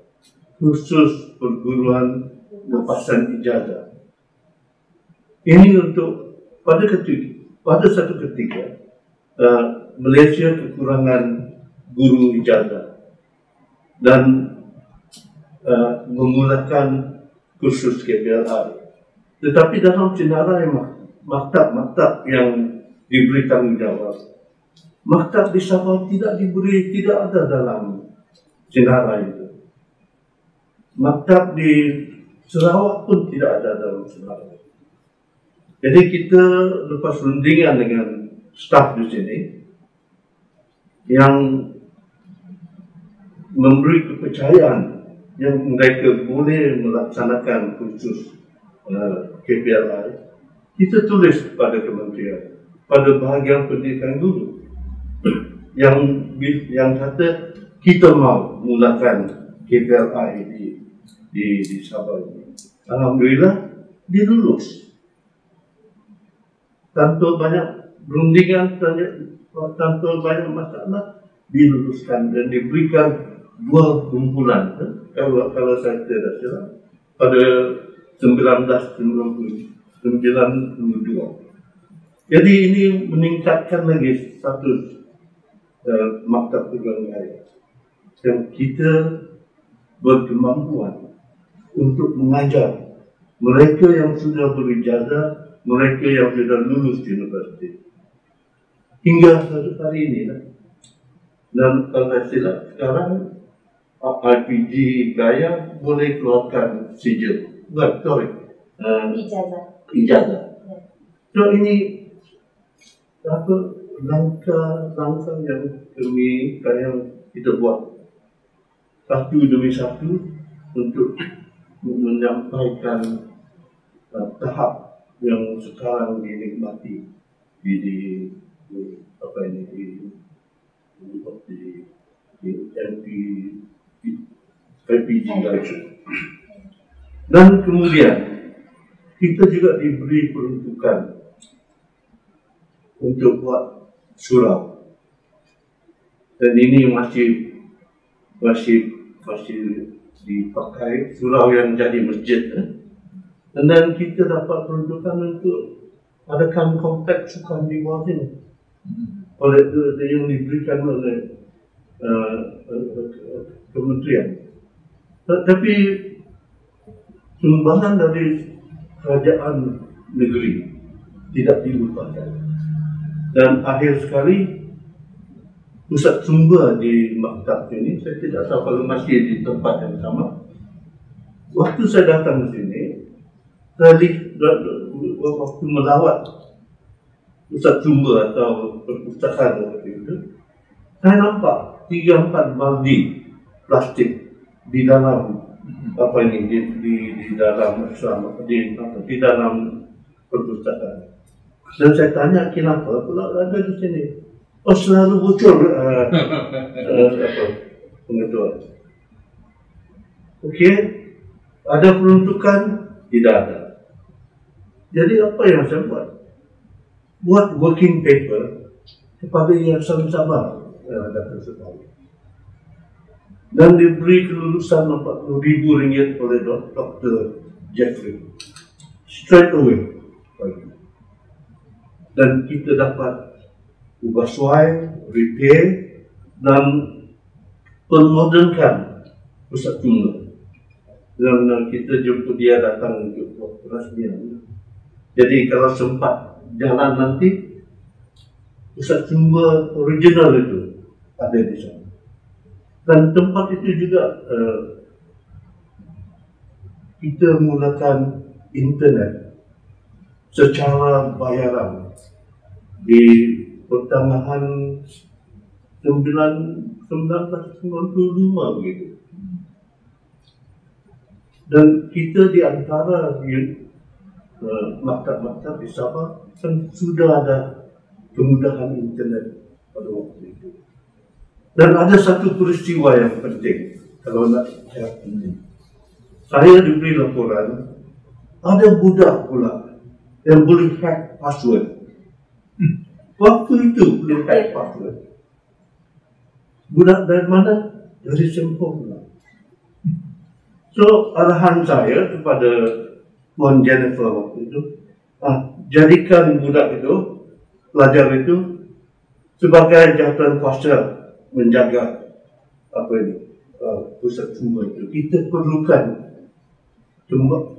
khusus perguruan lepasan ijazah. Ini untuk pada satu ketika Malaysia kekurangan guru ijazah dan memulakan kursus KPRI. Tetapi dalam senarai maktab-maktab yang diberi tanggungjawab, maktab di Sabah tidak ada dalam senarai itu. Maktab di Sarawak pun tidak ada dalam senarai. Jadi kita lepas rundingan dengan staf di sini yang memberi kepercayaan yang mereka boleh melaksanakan kursus KPRI, kita tulis pada kementerian, pada bahagian pendidikan guru yang kata kita mau mulakan KPRI di Sabah ini. Alhamdulillah dilulus. Tanpa banyak perundingan, tanpa banyak masalah, diluluskan dan diberikan 2 kumpulan. Kalau saya tidak salah, pada 1992. Jadi ini meningkatkan lagi status Maktab Pegawai Gaya. Dan kita berkemampuan untuk mengajar mereka yang sudah berijazah, mereka yang sudah lulus di universiti. Hingga hari ini. Dan kalau saya silap, sekarang RPG Gaya boleh keluarkan sijil. Ijazah. So ini langkah yang kita buat satu demi satu untuk menyampaikan tahap yang sekarang dinikmati di LPG Gaya. Dan kemudian kita juga diberi peruntukan untuk buat surau. Dan ini masih dipakai surau yang jadi masjid. Dan kita dapat peruntukan untuk adakan kompleks sukan di bawah sini. Oleh yang diberikan oleh kementerian. Tapi sumbangan dari kerajaan negeri tidak dilupakan. Dan akhir sekali pusat sumber di maktab ini, saya tidak tahu kalau masih di tempat yang sama. Waktu saya datang ke sini, waktu melawat pusat sumber atau perpustakaan waktu itu, saya nampak 3-4 baldi plastik di dalam di dalam di dalam perpustakaan. Dan saya tanya kenapa pula ada di sini. Oh, selalu bocor pengetahuan. Okey, ada peruntukan? Tidak ada. Jadi apa yang saya buat? Buat working paper kepada yayasan Sabah yang ada tersebut. Dan diberi kelulusan RM40,000 oleh Dr. Jeffrey. Straight away. Dan kita dapat ubah suai, repair, dan permodernkan pusat sumber. Dan kita jumpa dia datang untuk perasmian. Jadi kalau sempat jalan nanti, pusat sumber original itu ada di sana. Dan tempat itu juga kita mulakan internet secara bayaran di pertengahan 1995 begitu. Dan kita di antara maktab-maktab di Sabah kan sudah ada kemudahan internet pada waktu itu. Dan ada satu peristiwa yang penting kalau nak cakap ini. Saya diberi laporan ada budak pula yang boleh hack password. Waktu itu boleh hack password. Budak dari mana? Dari Singapura pula. So, arahan saya kepada Tuan Jennifer waktu itu, jadikan budak itu, pelajar itu, sebagai jawatan kuasa menjaga pusat sumber itu. Kita perlukan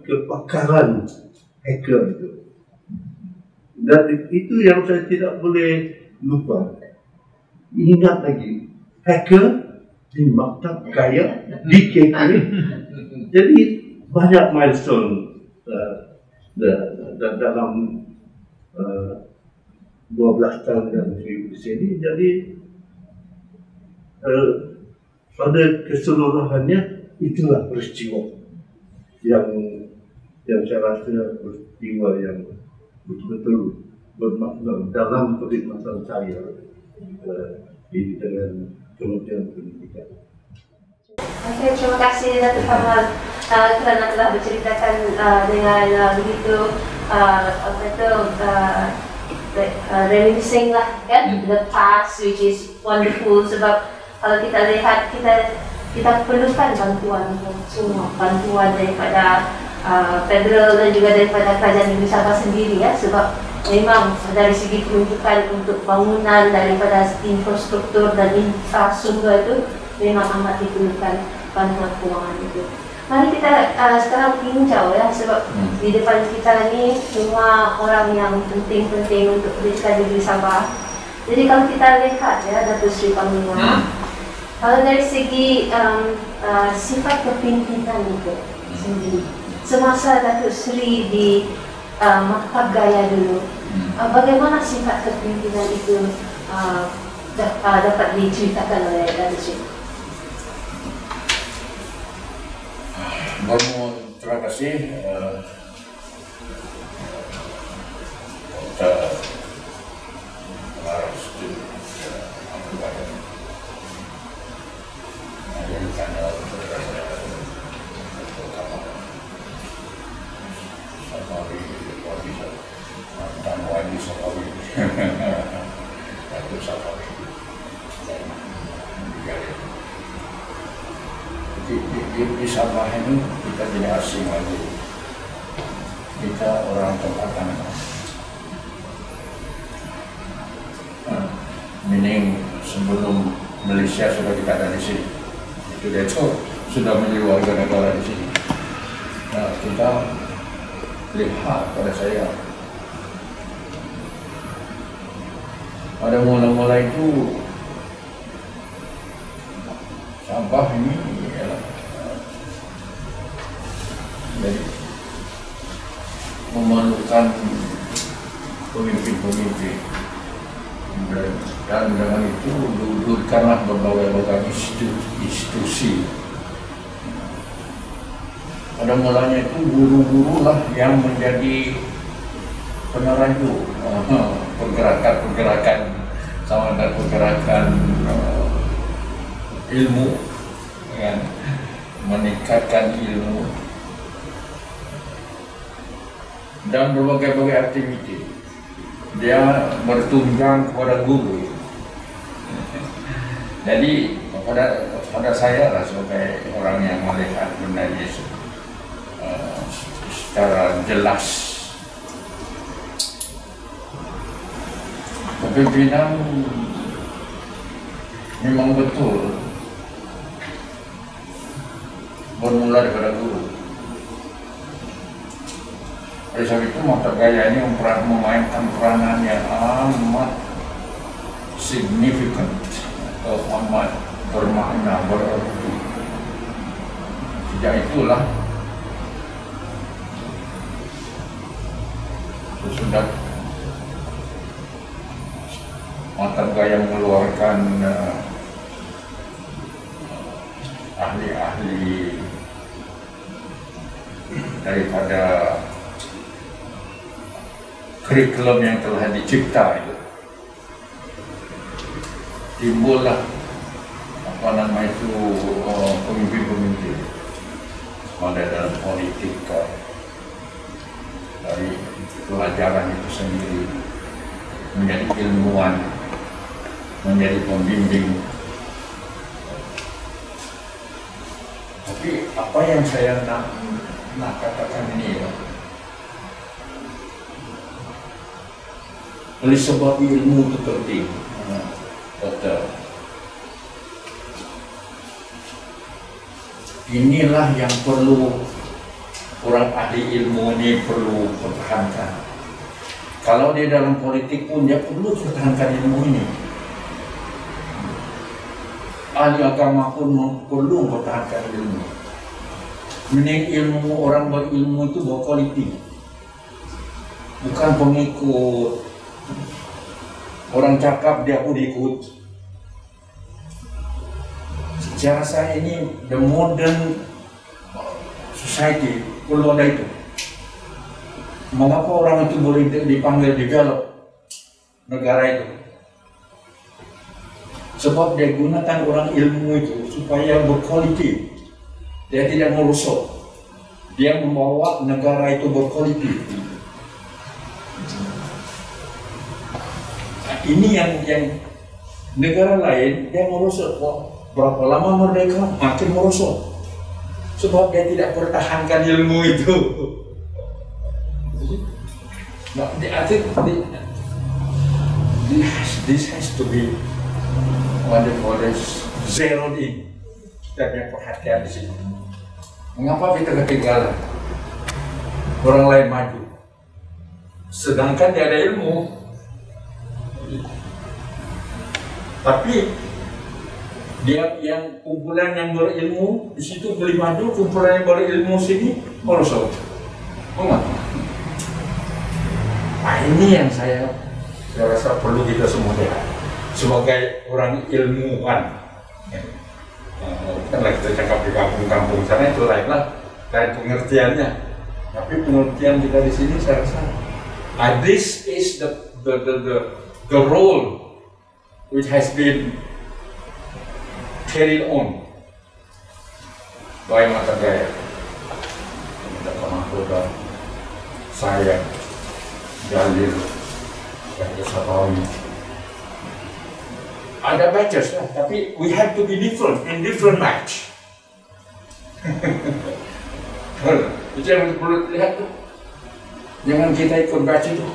kepakaran hacker itu. Dan itu yang saya tidak boleh lupa. Ingat lagi, hacker di maktab kaya, di KK. Jadi banyak milestone dalam 12 tahun yang di sini. Jadi pada keseluruhannya itulah peristiwa yang saya rasa peristiwa yang betul-betul bermakna dalam perkhidmatan saya dengan Kementerian Pendidikan.
Okey, terima kasih Datuk Kamal kerana telah berceritakan dengan begitu reminiscing lah kan, the past, which is wonderful. Sebab kalau kita lihat, kita perlukan bantuan semua, bantuan daripada federal dan juga daripada kerajaan negeri Sabah sendiri ya. Sebab memang dari segi peruntukan untuk bangunan, daripada infrastruktur dan infrastruktur itu memang amat diperlukan bantuan kewangan itu. Mari kita sekarang tinjau ya, sebab di depan kita ni semua orang yang penting-penting untuk pendidikan negeri Sabah. Jadi kalau kita lihat ya, Datuk Seri Panglima, kalau dari segi sifat kepimpinan itu sendiri, semasa Datuk Seri di Maktab Gaya dulu, bagaimana sifat kepimpinan itu dapat diceritakan oleh Datuk Seri?
Terima kasih. Di Sabah ini kita tidak asing lagi. Kita orang tempatan. Meaning sebelum Malaysia sudah kita ada di sini. Itu dia sudah menjadi warga negara di sini. Nah, kita lihat pada saya pada mula-mula itu sampah ini ya, jadi memerlukan pemimpin-pemimpin, dan dengan itu dudukkanlah berbagai institusi. Pada mulanya itu guru-guru lah yang menjadi penerayu pergerakan sama ada pergerakan ilmu, kan? Meningkatkan ilmu dan berbagai-bagai aktiviti. Dia bertunjang kepada guru. Jadi pada saya lah sebagai orang yang melihat benda ini secara jelas, kepemimpinan memang betul bermula daripada guru. Oleh sebab itu mata gaya ini memainkan peranan yang amat signifikan atau amat bermakna, berarti. Sejak itulah sudah mata gaya mengeluarkan ahli-ahli daripada kurikulum yang telah dicipta itu. Timbullah pemimpin-pemimpin ada dalam politik dari pelajaran itu sendiri, menjadi ilmuwan, menjadi pembimbing. Tapi apa yang saya nak katakan ini ya, oleh sebab ilmu itu penting, betul. Inilah yang perlu orang ahli ilmu ini perlu pertahankan. Kalau dia dalam politik pun dia perlu pertahankan ilmu ini. Ahli agama pun perlu pertahankan ilmu. Mening ilmu orang berilmu itu berkualitas, bukan pengikut. Orang cakap dia pun ikut. Secara saya ini the modern society perlu ada itu. Mengapa orang itu boleh dipanggil develop negara itu? Sebab dia gunakan orang ilmu itu supaya berkualitas. Dia tidak merusak. Dia membawa negara itu berkualitas. Ini yang negara lain dia merusak. Berapa lama merdeka makin merusak. Sebab dia tidak pertahankan ilmu itu. Nah, I think this has to be what they call this zeroed in. Kita punya perhatian di sini. Mengapa kita ketinggalan? Orang lain maju, sedangkan dia ada ilmu. Tapi dia yang kumpulan yang berilmu di situ boleh maju, kumpulan yang berilmu sini merosot. Mengapa? Nah, ini yang saya rasa perlu kita semua lihat sebagai orang ilmuwan. Kan kita cakap di kampung-kampung sana itu lain pengertiannya. Tapi pengertian kita di sini saya rasa this is the role which has been carried on by mata gaya. Kita pernah saya Jalil dan Sabawi. Ada batches lah, tapi we have to be different in different match. Itu yang perlu lihat tuh. Jangan kita ikut batch itu.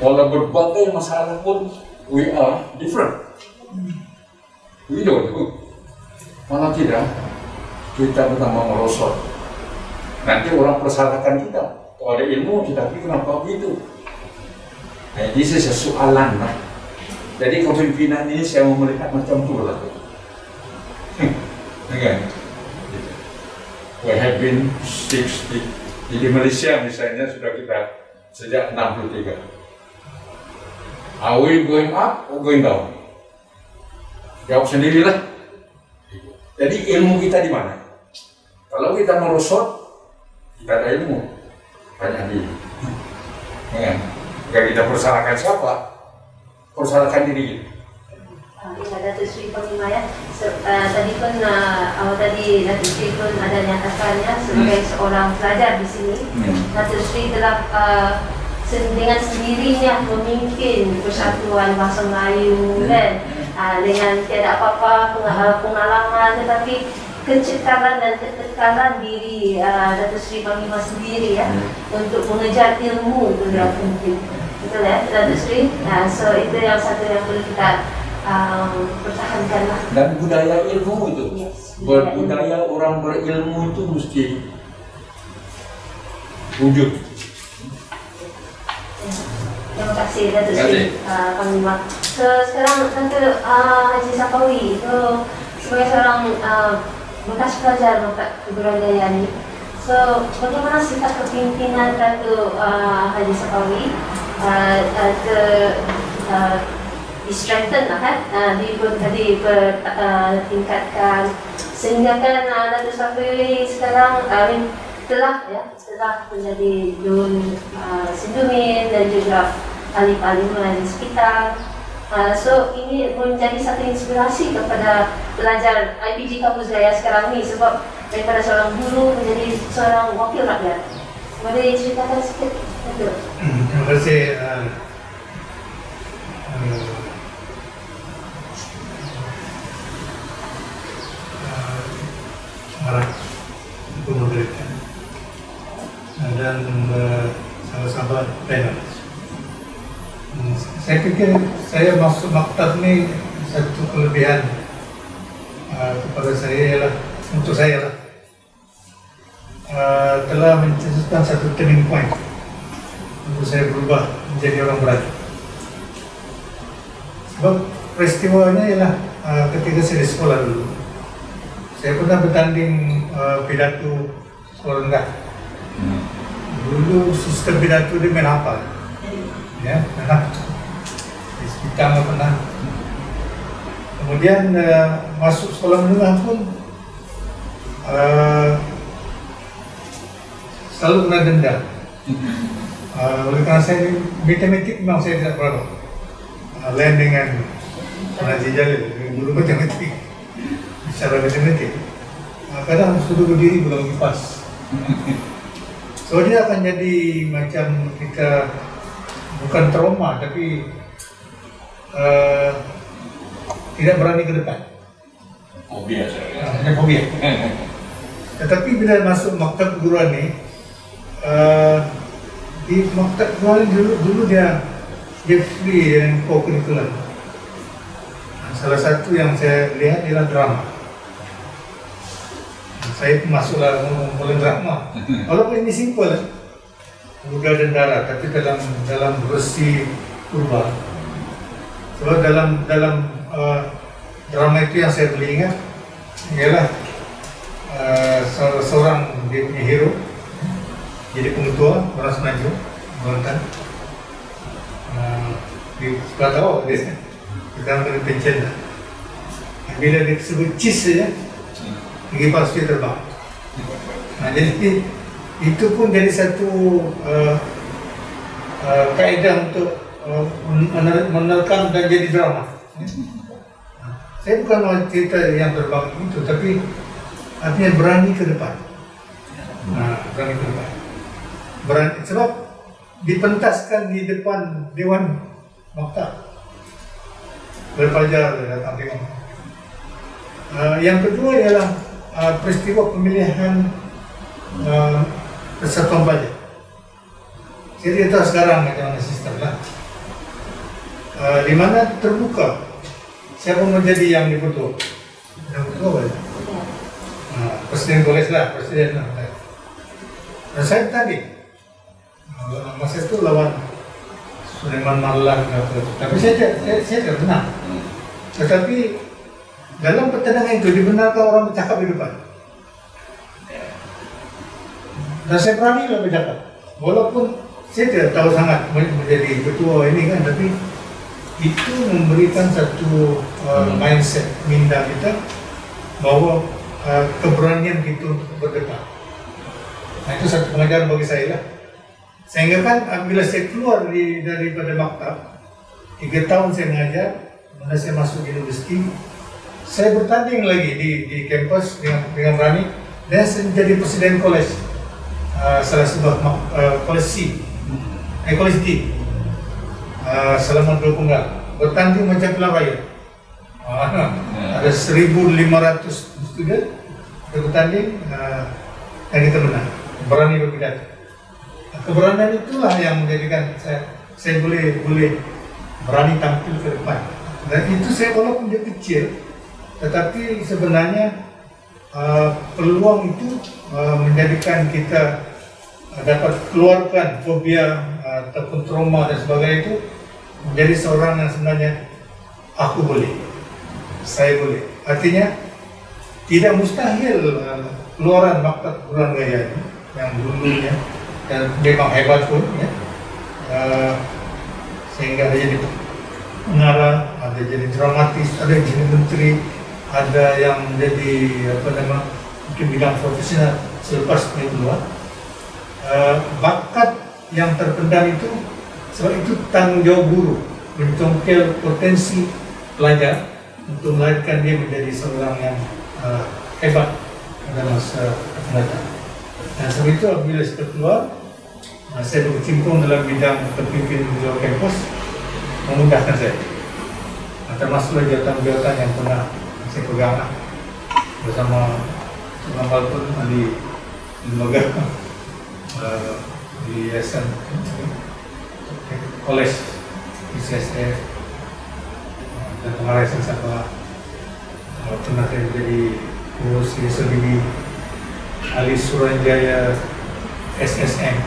Walau berbagai masalah pun we are different. We don't. Malah tidak, kita pertama merosot Nanti orang persalahkan kita, oh, ada ilmu tetapi kenapa begitu? Nah, ini sesualan lah. Jadi kepemimpinan ini saya mau melihat macam tu lah. Kan? We have been 60. Di Malaysia misalnya sudah kita sejak 63. Are we going up or going down? Jawab sendirilah. Jadi ilmu kita di mana? Kalau kita merosot, kita ada ilmu banyak diri. Ya, jika kita persalahkan siapa? Persalahkan diri kita.
Datuk Seri Panglima ya, tadi pun awal tadi Datuk Seri pun ada nyatakannya sebagai seorang pelajar di sini, Datuk Seri telah dengan sendirinya memimpin Persatuan Bahasa Melayu kan, dengan tiada apa-apa pengalaman, tetapi kecekalan dan ketekanan diri Datuk Seri Panglima sendiri ya, untuk mengejar ilmu itu yang penting, betul ya Datuk Seri. So itu yang satu yang perlu kita pertahankanlah.
Dan budaya ilmu itu,
Yes,
budaya orang berilmu itu mesti wujud.
Terima kasih Datuk Seri Panglima. So sekarang Datuk Haji Safawi itu sebagai seorang bekas pelajar Perguruan Daya ini. So bagaimana sikap kepimpinan Datuk Haji Safawi di-strengthen lah kan, ditingkatkan sehingga kan Datuk Safawi sekarang telah menjadi Dun Sindumin dan juga ahli parlimen di sekitar. So ini menjadi satu inspirasi kepada pelajar IPG Kampus Gaya sekarang ini, sebab daripada seorang guru menjadi seorang wakil rakyat. Boleh ceritakan sikit?
Terima kasih. Untuk memberikan dan sahabat-sahabat panel. Saya pikir saya masuk maktab ni satu kelebihan kepada saya ialah, untuk saya lah, telah mencetuskan satu turning point untuk saya berubah menjadi orang berani. Sebab peristiwanya ialah ketika saya di sekolah dulu, saya pernah bertanding pidato sekolah rendah. Dulu sistem pidato dia main hafal, ya, pernah di sekitar pernah. Kemudian masuk sekolah menengah pun selalu kena denda. Oleh kerana saya matematik memang saya tidak berapa. Lain dengan Najib Jalil, guru matematik, bicara matematik. Kadang sudah berdiri belum kipas. So dia akan jadi macam kita bukan trauma, tapi tidak berani ke depan.
Fobia saya.
Fobia. Tetapi bila masuk maktab keguruan ni, di maktab keguruan dulu dia free dengan co-curricular. Salah satu yang saya lihat ialah drama. Saya pun masuklah mulai drama. Walaupun ini simple, Buddha dan Dara, tapi dalam versi purba. Sebab dalam drama itu yang saya boleh ingat ialah seorang dia punya hero, jadi pengetua orang Semenanjung, Kelantan. Di sebelah tahu dia kita ambil pencen lah. Bila dia sebut cheese saja, pergi pasti terbang. Jadi itu pun jadi satu kaedah untuk menerkam dan jadi drama. Saya bukan mau cerita yang terbang itu, tapi artinya berani ke depan. Berani ke depan. Berani, sebab dipentaskan di depan Dewan Maktab. Berpelajar datang tengok. Yang kedua ialah peristiwa pemilihan Persatuan Bajet. Jadi tahu sekarang macam mana sistem lah. Di mana terbuka siapa menjadi yang dibentuk. Yang kedua Presiden Kolej lah, Presiden lah. Dan saya tadi masa itu lawan Sulaiman Marlan, tapi saya tidak menang. Tetapi dalam pertandingan itu dibenarkan orang bercakap di depan. Dan saya berani lah bercakap, walaupun saya tidak tahu sangat menjadi ketua ini kan, tapi itu memberikan satu mindset minda kita bahwa keberanian kita untuk berdebat. Nah, itu satu pengajaran bagi saya lah. Sehingga kan bila saya keluar daripada maktab, 3 tahun saya mengajar, mana saya masuk universiti, saya bertanding lagi di kampus dengan berani, dan saya menjadi presiden kolej, salah sebuah kolej D, selama 2 penggal, bertanding macam pilihan raya. Ada 1.500 student bertanding, dan kita menang, berani berpidato. Keberanian itulah yang menjadikan saya boleh berani tampil ke depan. Dan itu saya walaupun dia kecil, tetapi sebenarnya peluang itu menjadikan kita dapat keluarkan fobia ataupun trauma dan sebagainya, itu menjadi seorang yang sebenarnya aku boleh, saya boleh. Artinya tidak mustahil keluaran maktab Quran Gaya ini yang dulunya dan memang hebat pun ya, sehingga ada jadi pengarah, ada jadi dramatis, ada yang jadi menteri, ada yang menjadi mungkin bidang profesional selepas dia keluar. Bakat yang terpendam itu, sebab itu tanggung jawab guru mencongkel potensi pelajar untuk melahirkan dia menjadi seorang yang hebat pada masa akan datang. Dan sebab itu apabila saya keluar, saya berkecimpung dalam bidang terpimpin di luar kampus, memudahkan saya. Termasuklah jabatan-jabatan yang pernah saya pegang bersama Sulaiman pun di lembaga di yayasan kolej ICSF dan pengarah yayasan Sabah, pernah saya menjadi pengurus SLB Ali Suranjaya SSM,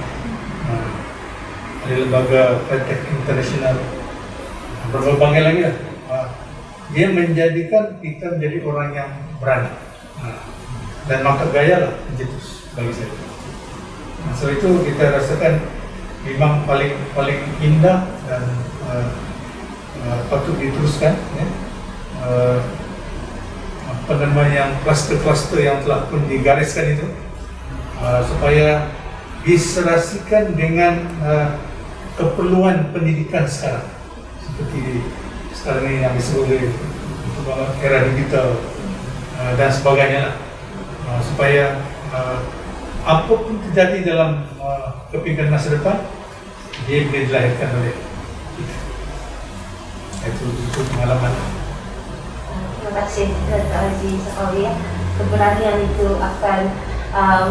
dari lembaga Fintech International, berbagai lagi lah. Dia menjadikan kita menjadi orang yang berani, dan maktab gaya lah pencetus bagi saya. So itu kita rasakan memang paling indah dan patut diteruskan ya. Yang kluster-kluster yang telah pun digariskan itu, supaya diserasikan dengan keperluan pendidikan sekarang, seperti sekarang ini yang disebut era digital dan sebagainya, supaya apapun terjadi dalam kepimpinan masa depan, dia boleh dilahirkan oleh kita. Itu pengalaman.
Terima kasih Dr. Haji Sakawi. Keberanian itu akan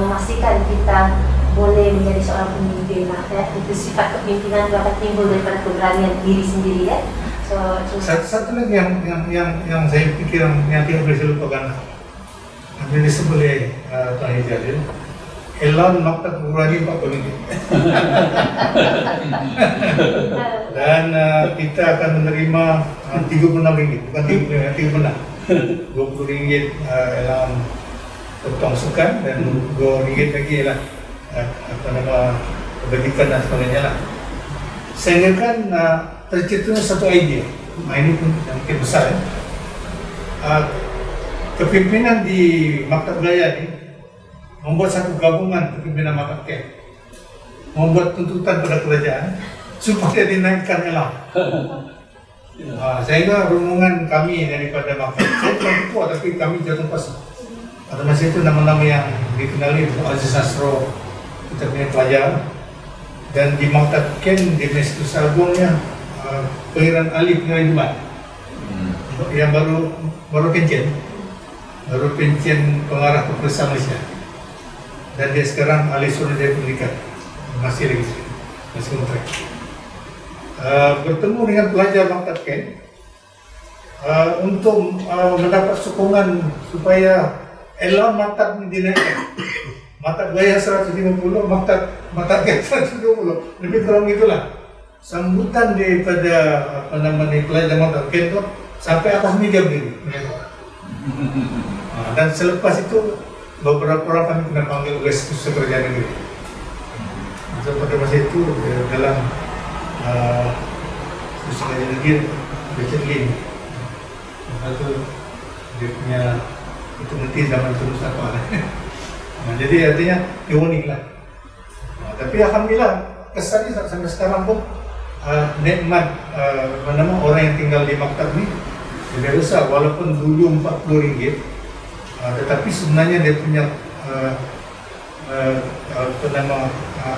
memastikan kita boleh menjadi seorang pemimpin. Ya. Itu sifat kepemimpinan itu akan timbul daripada keberanian diri sendiri ya.
Satu lagi yang saya pikir yang tidak boleh saya lupakan, yang disebut oleh Tuan Hijab, Elon maktab Quran 40 ringgit. Dan kita akan menerima 36 ringgit, bukan 36, 20 ringgit Elon potong sukan, dan 2 ringgit lagi ialah kebajikan dan sebagainya lah. Sehingga kan tercetusnya satu idea, ini pun yang mungkin besar ya. Kepimpinan di Maktab Gaya ini membuat satu gabungan kepimpinan Maktab Camp, membuat tuntutan pada kerajaan supaya dinaikkan elang. Sehingga rombongan kami daripada Maktab, saya bukan ketua tapi kami jatuh kuasa. Pada masa itu nama-nama yang dikenali Aziz Nasro, kita punya pelajar, dan di Maktab Camp di Masjid Agungnya Pengiran Ali Pengiran Jumat yang baru pencen pengarah Keperluan Malaysia, dan dia sekarang ahli Suranjaya Pendidikan, masih kontrak. Bertemu dengan pelajar Maktab Camp untuk mendapat sokongan supaya elon maktab ini dinaikkan. mata gaya 150, mata gaya 120, lebih kurang itulah. Sambutan daripada pelajar mata itu sampai atas meja berdiri. Dan selepas itu beberapa orang kami kena panggil oleh Sekretariat Negeri. So, pada masa itu dalam Sekretariat Negeri Richard Lin, itu dia punya itu nanti zaman terus apa. Jadi artinya unik lah. Tapi alhamdulillah kesannya sampai sekarang pun nikmat orang yang tinggal di maktab ni tidak besar, walaupun dulu RM40, tetapi sebenarnya dia punya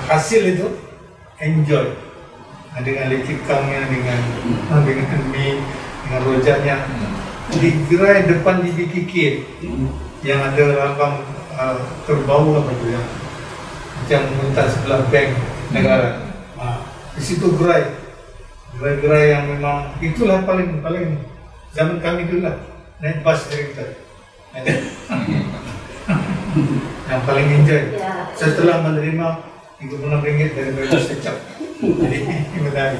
hasil itu enjoy dengan lecikangnya, dengan mie, dengan rojaknya. Di gerai depan di BKK yang ada lambang kerbau apa tu ya, macam muntah sebelah bank negara. Di situ gerai yang memang itulah paling zaman kami dulu lah, naik bus Harrington yang paling enjoy setelah menerima RM36 dari bebas secap. Jadi medali.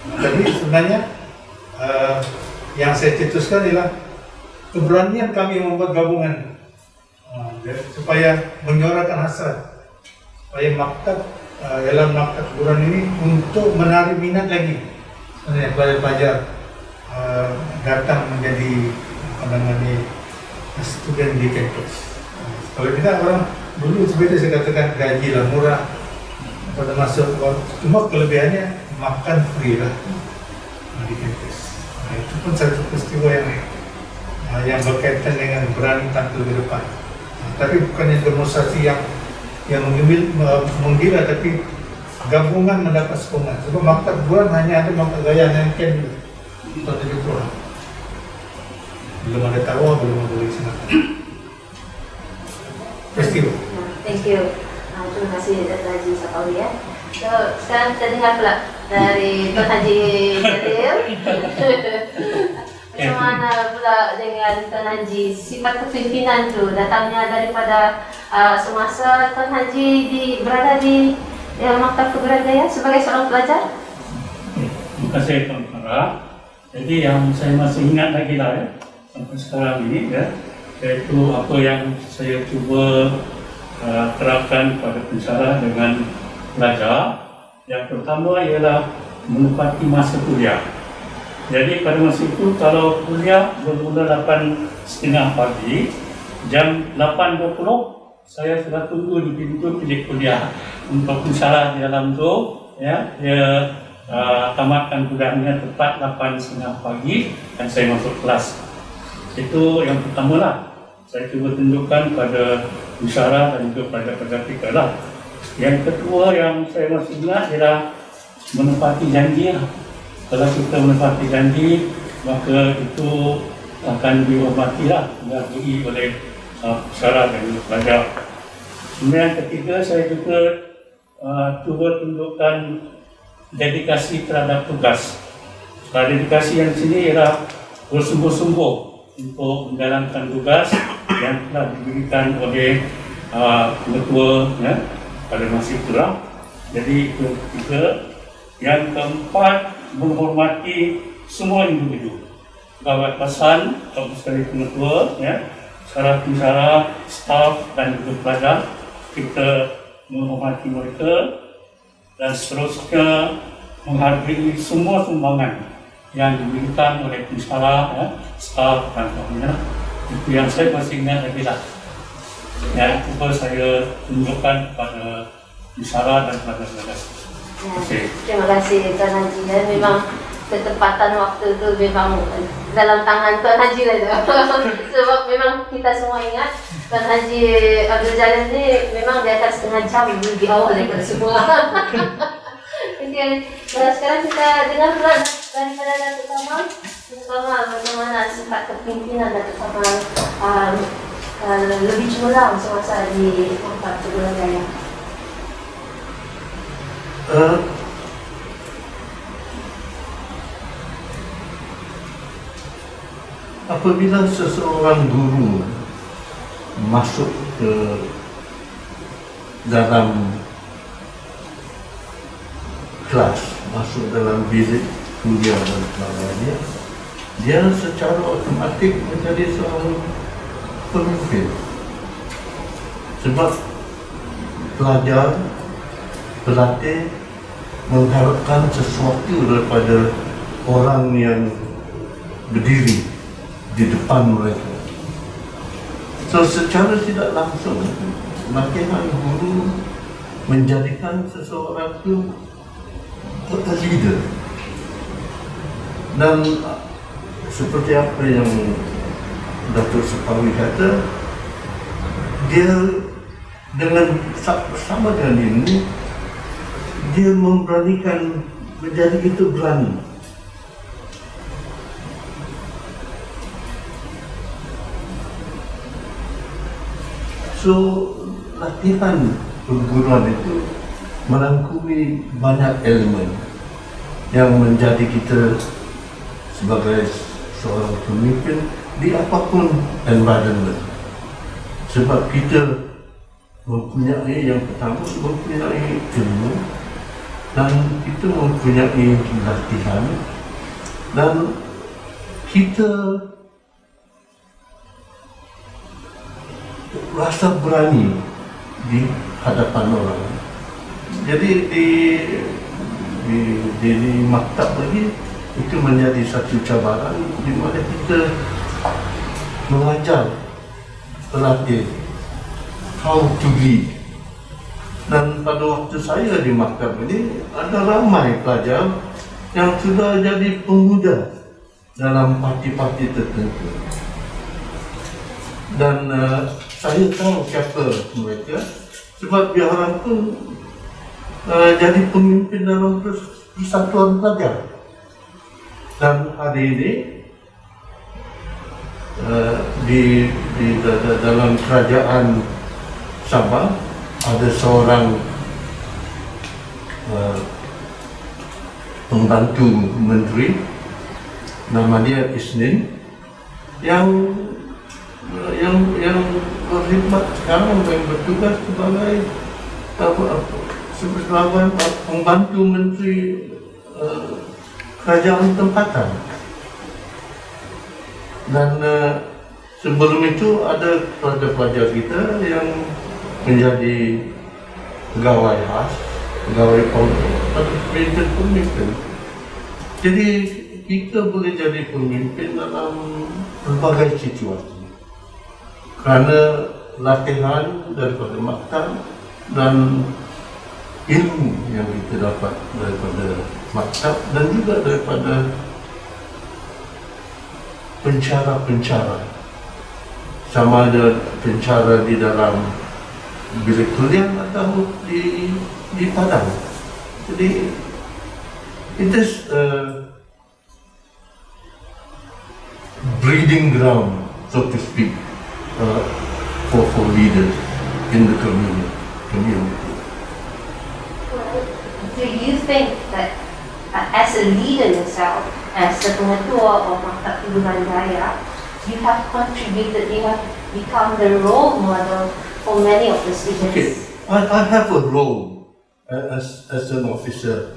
Tapi sebenarnya yang saya cetuskan adalah keberanian kami membuat gabungan supaya menyuarakan hasrat, supaya maktab dalam maktab Quran ini untuk menarik minat lagi pelajar-pelajar datang menjadi student di kampus. Kalau tidak, orang dulu seperti saya katakan gaji lah murah pada masuk, cuma kelebihannya makan free lah di kampus. Itu pun satu peristiwa yang berkaitan dengan berani tampil ke depan. Tapi bukannya demonstrasi yang menggila, tapi gabungan mendapat sokongan. Sebab maktab Quran hanya ada maktab gaya yang dulu. Pada itu belum ada tawa, belum ada laksanakan. Festival.
Thank you. Terima kasih Dr. Haji Sapawi ya. So, sekarang kita dengar pula dari Tuan Haji Jalil. Macam mana pula dengan Tuan Haji, sifat kepimpinan tu datangnya daripada semasa Tuan Haji berada di Maktab Keberadaan sebagai seorang pelajar?
Terima kasih Tuan Farah. Jadi yang saya masih ingat lagi lah ya, sampai sekarang ini ya, yaitu apa yang saya cuba terapkan pada pensyarah dengan pelajar. Yang pertama ialah menepati masa kuliah. Jadi pada masa itu kalau kuliah bermula 8.30 pagi, jam 8.20 saya sudah tunggu di pintu bilik kuliah untuk pensyarah di dalam tu ya. Dia tamatkan kuliahnya tepat 8.30 pagi dan saya masuk kelas. Itu yang pertama lah. Saya cuba tunjukkan pada pensyarah dan juga pelajar-pelajar kita lah. Yang kedua yang saya masih ingat ialah menepati janji lah. Kalau kita menepati janji, maka itu akan dihormati lah, dihargai oleh pensyarah dan pelajar. Kemudian yang ketiga, saya juga cuba tunjukkan dedikasi terhadap tugas. Dedikasi yang sini ialah bersungguh-sungguh untuk menjalankan tugas yang telah diberikan oleh ketua ya, pada masa itulah. Jadi itu ketiga. Yang keempat, menghormati semua individu, pegawai pasan, atau sekali pengetua, ya, pensyarah, staf dan juga pelajar. Kita menghormati mereka dan seterusnya menghargai semua sumbangan yang diberikan oleh pensyarah, ya, staf dan sebagainya. Itu yang saya masih ingat lagi lah. Ya, cuba saya tunjukkan kepada pensyarah dan pelajar-pelajar.
Ya, terima kasih Tuan Haji. Dan memang ketepatan waktu itu memang dalam tangan Tuan Haji lah. Sebab memang kita semua ingat Tuan Haji Abdul Jalil ni memang di atas setengah jam lebih awal daripada semua. Okay. Sekarang kita dengar pula daripada Datuk Kamal, bagaimana sifat kepimpinan Datuk Kamal lebih cemerlang semasa di Maktab Keberadaan.
Apabila seseorang guru masuk ke dalam kelas, masuk dalam bilik kuliah dan sebagainya, dia secara otomatik menjadi seorang pemimpin. Sebab pelajar, pelatih mengharapkan sesuatu daripada orang yang berdiri di depan mereka. So secara tidak langsung, latihan guru menjadikan seseorang itu a leader. Dan seperti apa yang Datuk Supawi kata, dia dengan bersama dengan ini, dia memberanikan menjadi itu berani. So, latihan perguruan itu merangkumi banyak elemen yang menjadi kita sebagai seorang pemimpin di apapun environment. Sebab kita mempunyai, yang pertama, mempunyai ilmu, dan kita mempunyai latihan, dan kita rasa berani di hadapan orang. Jadi di maktab lagi itu menjadi satu cabaran di mana kita mengajar pelatih how to lead. Dan pada waktu saya di maktab ini ada ramai pelajar yang sudah jadi pemuda dalam parti-parti tertentu. Dan saya tahu siapa mereka sebab dia orang pun jadi pemimpin dalam persatuan pelajar. Dan hari ini dalam kerajaan Sabah ada seorang pembantu menteri, nama dia Isnin, yang berkhidmat sekarang dan bertugas sebagai pembantu menteri kerajaan tempatan. Dan sebelum itu ada pelajar-pelajar kita yang menjadi pegawai khas, pegawai pemimpin. Jadi kita boleh jadi pemimpin dalam berbagai situasi kerana latihan daripada maktab dan ilmu yang kita dapat daripada maktab dan juga daripada pencara-pencara, sama ada pencara di dalam bilik kuliah atau di padang. Jadi it is a breeding ground, so to speak, for leaders in the community.
Do you think that as a leader yourself, as the pengetua of Maktab Hubungan Raya, you have contributed, you have become the role model for many of the students?
Okay, I have a role as an officer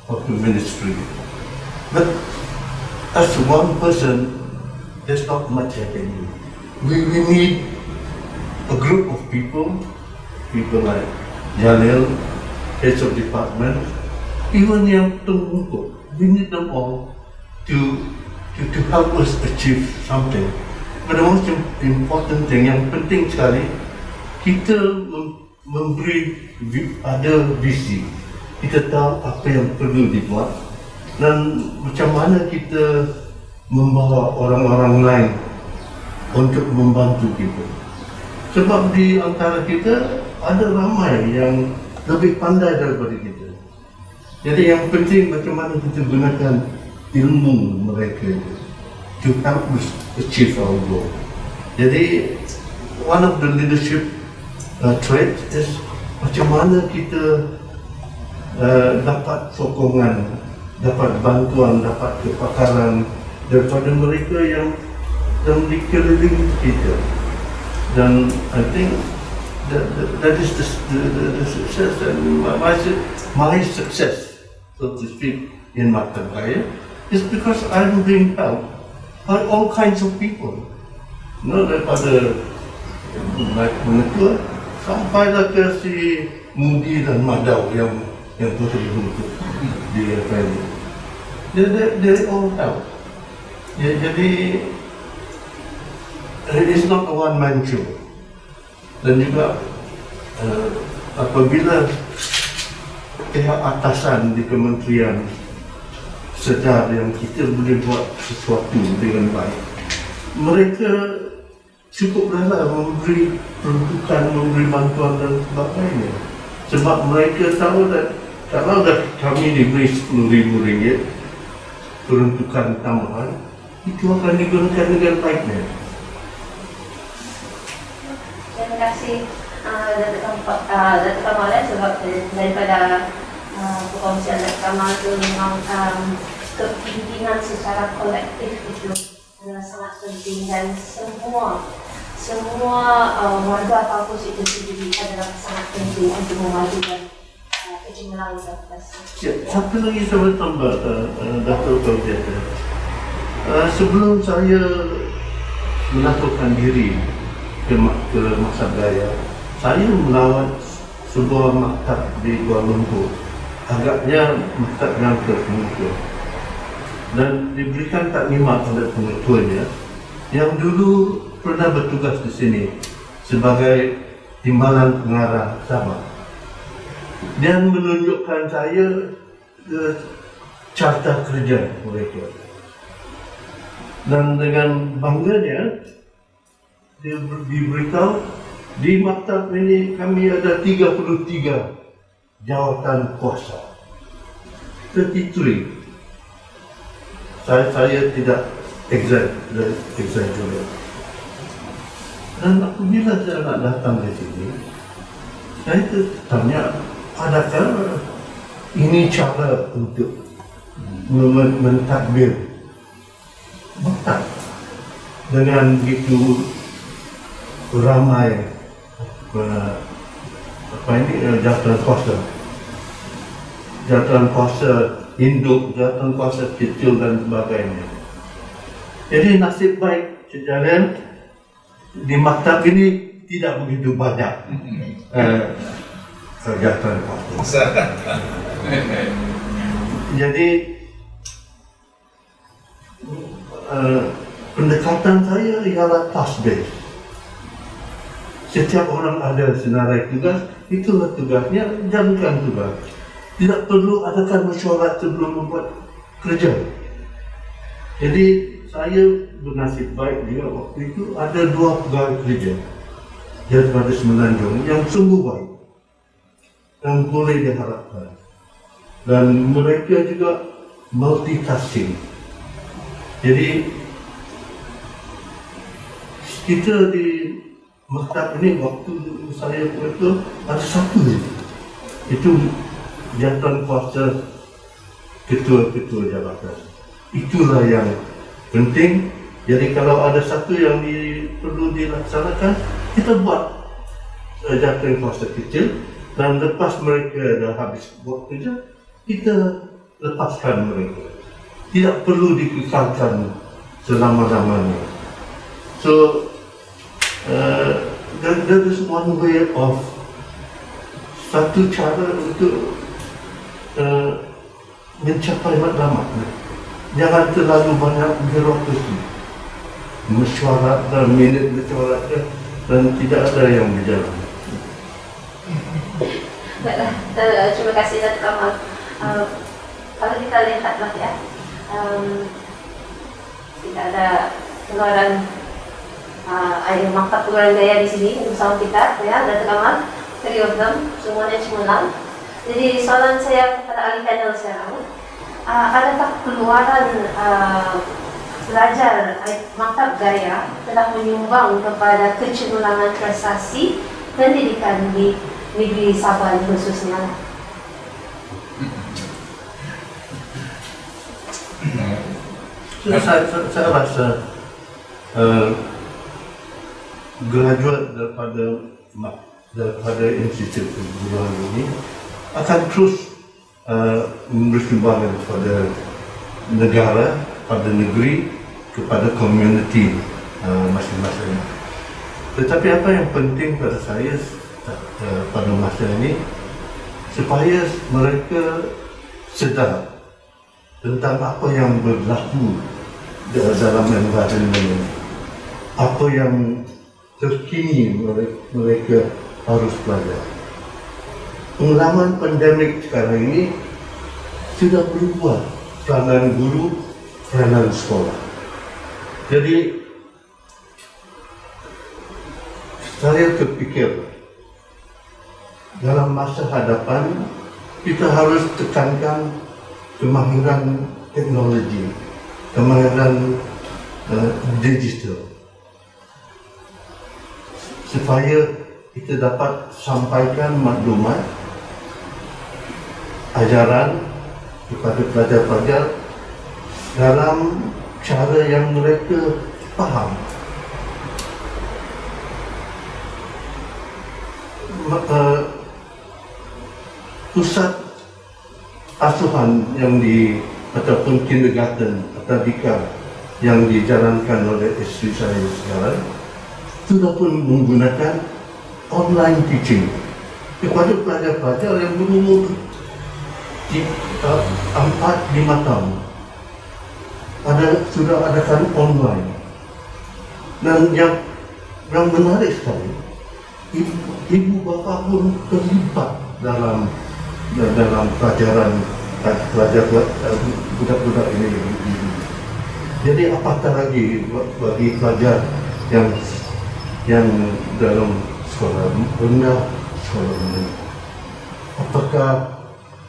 of the ministry, but as one person, there's not much I can do. We need a group of people like Jalil, heads of department, even yang pengumpul. We need them all to help us achieve something. But the most important thing, yang penting sekali, kita memberi ada visi. Kita tahu apa yang perlu dibuat dan macam mana kita membawa orang-orang lain untuk membantu kita. Sebab di antara kita ada ramai yang lebih pandai daripada kita. Jadi yang penting macam mana kita gunakan ilmu mereka to help us achieve our goal. Jadi one of the leadership traits is macam mana kita dapat sokongan, dapat bantuan, dapat kepakaran daripada mereka yang di keliling kita. Dan I think that is the success, and my success, so to speak, in Maktab Gaya is because I'm being helped by all kinds of people. Daripada mengetua sampailah ke si Mudi dan Madau yang terhubung di FNB. They all help. Jadi it is not a one-man show. Dan juga apabila pihak atasan di kementerian sedar yang kita boleh buat sesuatu dengan baik, mereka cukup rela memberi peruntukan, memberi bantuan dan sebagainya. Sebab mereka tahu that kalau kami diberi RM10,000 peruntukan tambahan, itu akan digunakan dengan baiknya.
Terima kasih Datuk Kamal sebab daripada perkongsian Datuk Kamal itu memang kepimpinan secara kolektif itu adalah sangat penting dan semua warga kampus itu sendiri adalah sangat penting untuk memajukan kejimpulan universitas.
Ya, satu lagi saya tambah Datuk Kaujata. Sebelum saya melakukan diri ke Maktab Gaya, saya melawat sebuah maktab di Kuala Lumpur, agaknya maktab yang terkemuka, dan diberikan taklimat oleh pengetuanya yang dulu pernah bertugas di sini sebagai timbalan pengarah Sabah, dan menunjukkan saya ke carta kerja mereka. Dan dengan bangganya dia diberitahu di maktab ini kami ada 33 jawatan kuasa. 33. Saya tidak exaggerate. Dan apabila saya nak datang ke sini, saya tanya, adakah ini cara untuk mentadbir maktab dengan begitu ramai jawatan kuasa induk, jawatan kuasa kecil dan sebagainya. Jadi nasib baik sejalan di maktab ini tidak begitu banyak jawatan kuasa. Jadi pendekatan saya ialah task based. Setiap orang ada senarai tugas, itulah tugasnya, jalankan tugas. Tidak perlu adakan mesyuarat sebelum membuat kerja. Jadi saya bernasib baik juga waktu itu ada 2 pegawai kerja daripada Semenanjung yang sungguh baik dan boleh diharapkan. Dan mereka juga multitasking. Jadi kita di maktab ini waktu saya itu ada satu itu jawatan kuasa ketua-ketua jabatan. Itulah yang penting. Jadi kalau ada satu yang perlu dilaksanakan, kita buat jawatan kuasa kecil, dan lepas mereka dah habis buat kerja, kita lepaskan mereka. Tidak perlu dikekalkan selama-lamanya. So that is one way of satu cara untuk mencapai matlamat. Jangan terlalu banyak birokrasi, mesyuarat dan minit mesyuarat dan tidak ada yang berjalan.
Baiklah, terima kasih Datuk Kamal. Kalau kita lihatlah ya, tidak ada pengeluaran ada maktab pengeluaran gaya di sini bersama kita, ya Datuk Kamal, 3 of them, semuanya cemerlang. Jadi soalan saya kepada ahli panel sekarang, adakah keluaran belajar maktab gaya telah menyumbang kepada kecemerlangan prestasi pendidikan di negeri Sabah khususnya?
Saya rasa graduate daripada daripada institut perguruan ini akan terus memberi sumbangan kepada negara, pada negeri, kepada komuniti masing-masing. Tetapi apa yang penting pada saya pada masa ini, supaya mereka sedar tentang apa yang berlaku dalam environment ini, apa yang terkini mereka harus belajar. Pengalaman pandemik sekarang ini sudah berubah peranan guru, peranan sekolah. Jadi saya terfikir dalam masa hadapan kita harus tekankan kemahiran teknologi, kemahiran digital, supaya kita dapat sampaikan maklumat, ajaran kepada pelajar-pelajar dalam cara yang mereka faham. Pusat asuhan yang ataupun kindergarten atau dika yang dijalankan oleh isteri saya sekarang sudah pun menggunakan online teaching kepada pelajar-pelajar yang berumur 4-5 tahun. Sudah adakan online. Dan yang menarik sekali, ibu bapa pun terlibat dalam pelajaran budak-budak ini. Jadi apatah lagi bagi pelajar yang dalam sekolah rendah, sekolah menengah. Apakah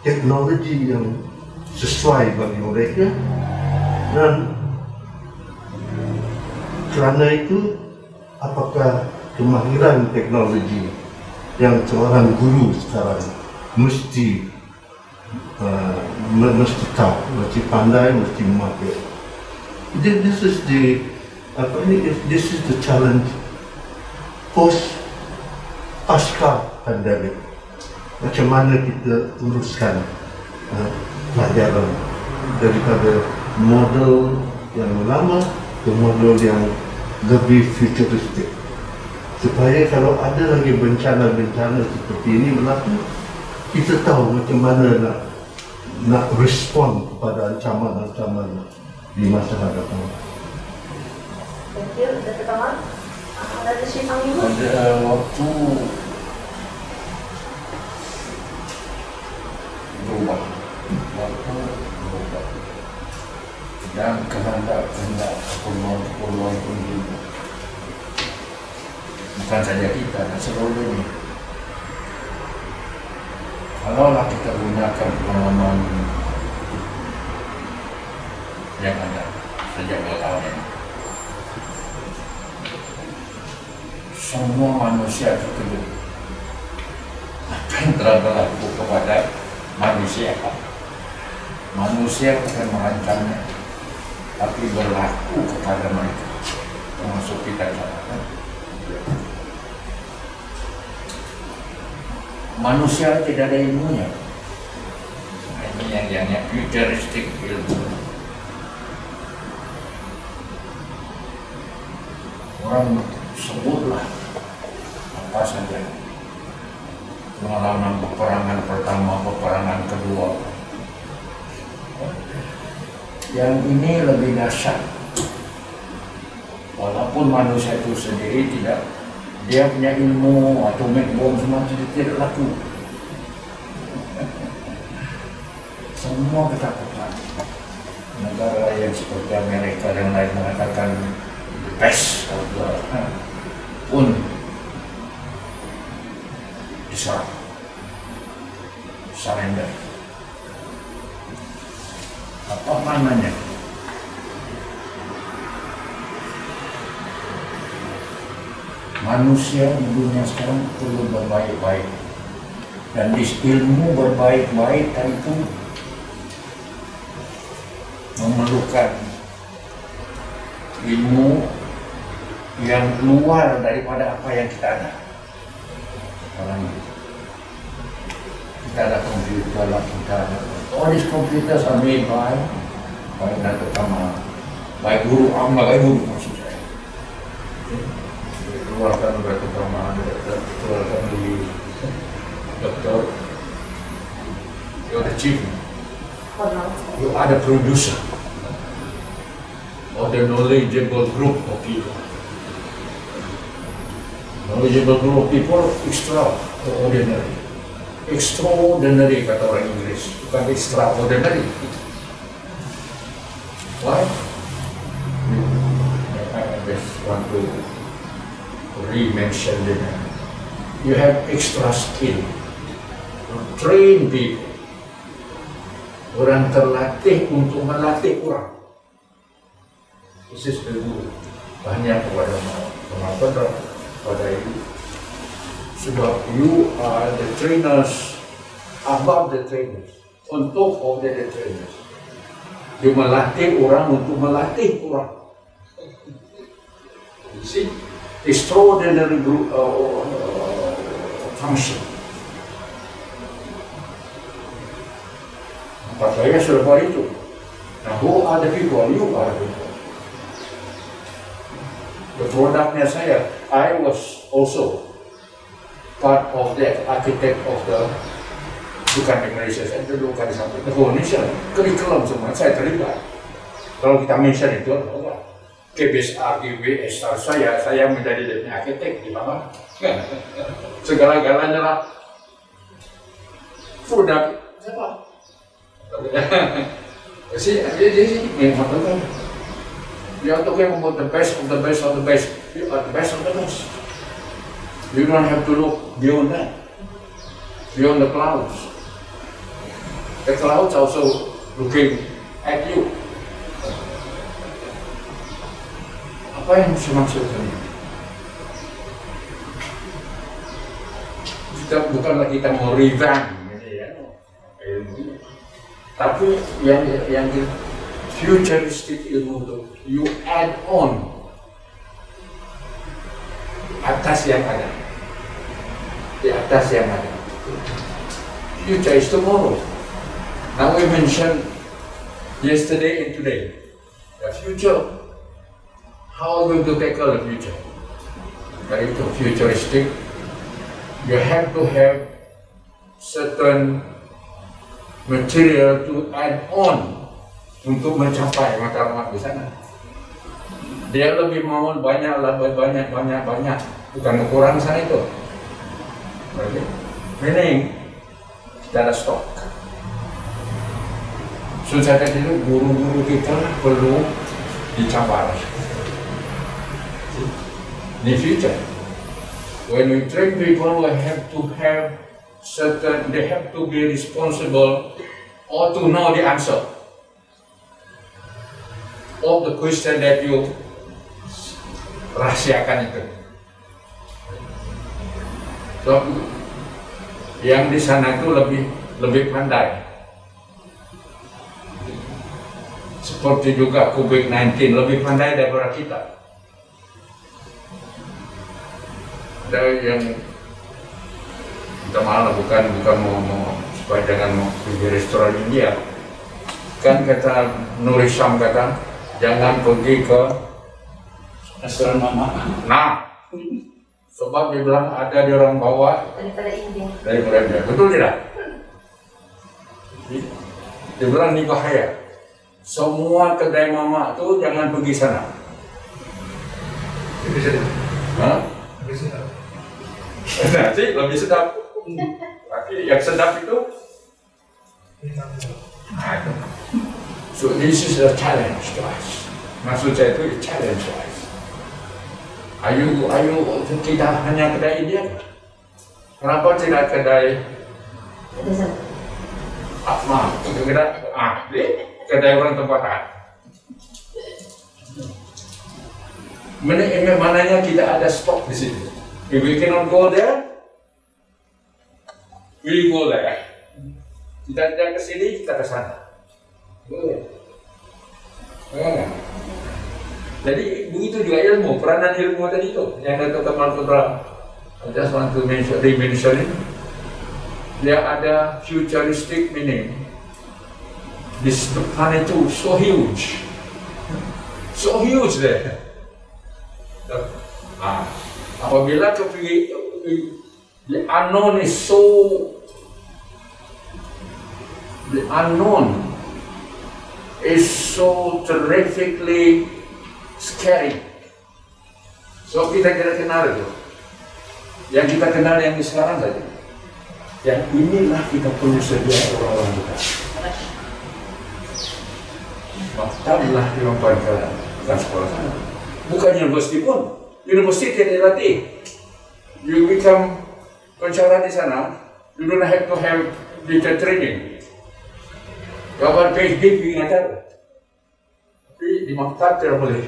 teknologi yang sesuai bagi mereka, dan kerana itu apakah kemahiran teknologi yang seorang guru sekarang mesti tahu, mesti pandai, mesti memakai. This is the challenge pasca pandemik. Macam mana kita uruskan pelajaran daripada model yang lama ke model yang lebih futuristik, supaya kalau ada lagi bencana-bencana seperti ini berlaku, kita tahu macam mana nak respon kepada ancaman-ancaman di masa hadapan.
Thank you. Dr. Kamal, ada Sri Panglima?
Pada waktu berubah, dan kehendak keperluan pun juga. Bukan saja kita, seluruhnya. Kalaulah kita gunakan pengalaman yang ada sejak tahun ini, semua manusia terkejut apa yang telah berlaku kepada manusia. Manusia bukan merancangnya, tapi berlaku kepada mereka, termasuk kita kan. Manusia tidak ada ilmunya. Ini yang futuristik ilmu. Orang sebutlah apa saja, pengalaman peperangan pertama, peperangan kedua. Yang ini lebih dahsyat. Walaupun manusia itu sendiri tidak, dia punya ilmu atomic bomb semua itu tidak laku. Semua ketakutan. Negara yang seperti Amerika dan lain mengatakan the best of the pun diserang, surrender. Apa maknanya? Manusia di dunia sekarang perlu berbaik-baik, dan di ilmu berbaik-baik itu memerlukan ilmu yang luar daripada apa yang kita ada. sekarang kita ada komputer lah, kita all these computers are made by terutama by guru maksud saya. Keluarkan terutama keluarkan di doktor, you're the chief, you are the producer of the knowledgeable group of people. Knowledgeable group of people extraordinary. Extraordinary kata orang Inggris, bukan extraordinary. Why? I just want to re-mention them. You have extra skill. Train people. Orang terlatih untuk melatih orang. This is the rule. Banyak kepada pengajar, pada ibu. Sebab you are the trainers, above the trainers, on top of the trainers. You melatih orang untuk melatih orang. You see, extraordinary group function. Empat saya sudah buat itu. Nah, who are the people? You are the people. The produknya saya, I was also part of that architect of the, bukan di Malaysia, saya dulu kan sampai ke Indonesia, curriculum semua saya terlibat. Kalau kita mention itu, KBSR, GBSR saya menjadi architect di mana? Segala-galanya lah. Produk siapa? Jadi memang betul. You are talking about the best of the best of the best. You are the best of the best. You don't have to look beyond that, beyond the clouds. The clouds also looking at you. Apa yang saya maksudkan? Kita bukanlah kita mau revamp, tapi yang futuristic ilmu itu you add on atas yang ada, di atas yang ada. Future is tomorrow. Now we mentioned yesterday and today. The future. How are we going to tackle the future? Very futuristic. You have to have certain material to add on untuk mencapai matlamat di sana. Dia lebih mau banyak, bukan kurang sana itu. Okay. Meaning, kita ada stok. Susah tadi itu guru-guru kita perlu dicapai. In the future, when we train people, we have to have certain, they have to be responsible or to know the answer of the question that you rahasiakan itu. So, yang di sana itu lebih pandai. Seperti juga COVID-19 lebih pandai daripada kita. Ada yang kita malah bukan mau supaya jangan mau pergi restoran India. Kan kata Nur Hisham kata jangan pergi ke
restoran mama.
Nah, sebab dia bilang ada di orang bawah
daripada India.
Betul tidak? Dia bilang ini bahaya. Semua kedai mama itu jangan pergi sana.
Lebih sedap.
Hah?
Lebih sedap.
Nanti lebih sedap. Tapi yang sedap itu. So this is a challenge to us. Maksud saya itu challenge to us. Ayo kita hanya kedai India. Kenapa tidak kedai kedai orang tempatan? Mananya kita ada stok di situ. If we cannot go there, we go there. Kita tidak ke sini, kita ke sana. Jadi begitu juga ilmu, peranan ilmu tadi itu yang Dr. Kamal Putra I just want to re-mention it. Dia ada futuristic meaning. This depan itu so huge. So huge there. Apabila kau pergi, the unknown is so, the unknown is so terrifically scary. So kita tidak kenal itu. Yang kita kenal yang di sekarang saja. Yang inilah kita perlu sedia orang-orang kita. Maktablah dimanfaatkan sekolah sana. Bukan universiti pun. Universiti tidak dilatih. You become pensyarah di sana, you don't have to have teacher training. Kawan PhD pergi ngajar. Tapi di maktab tidak boleh.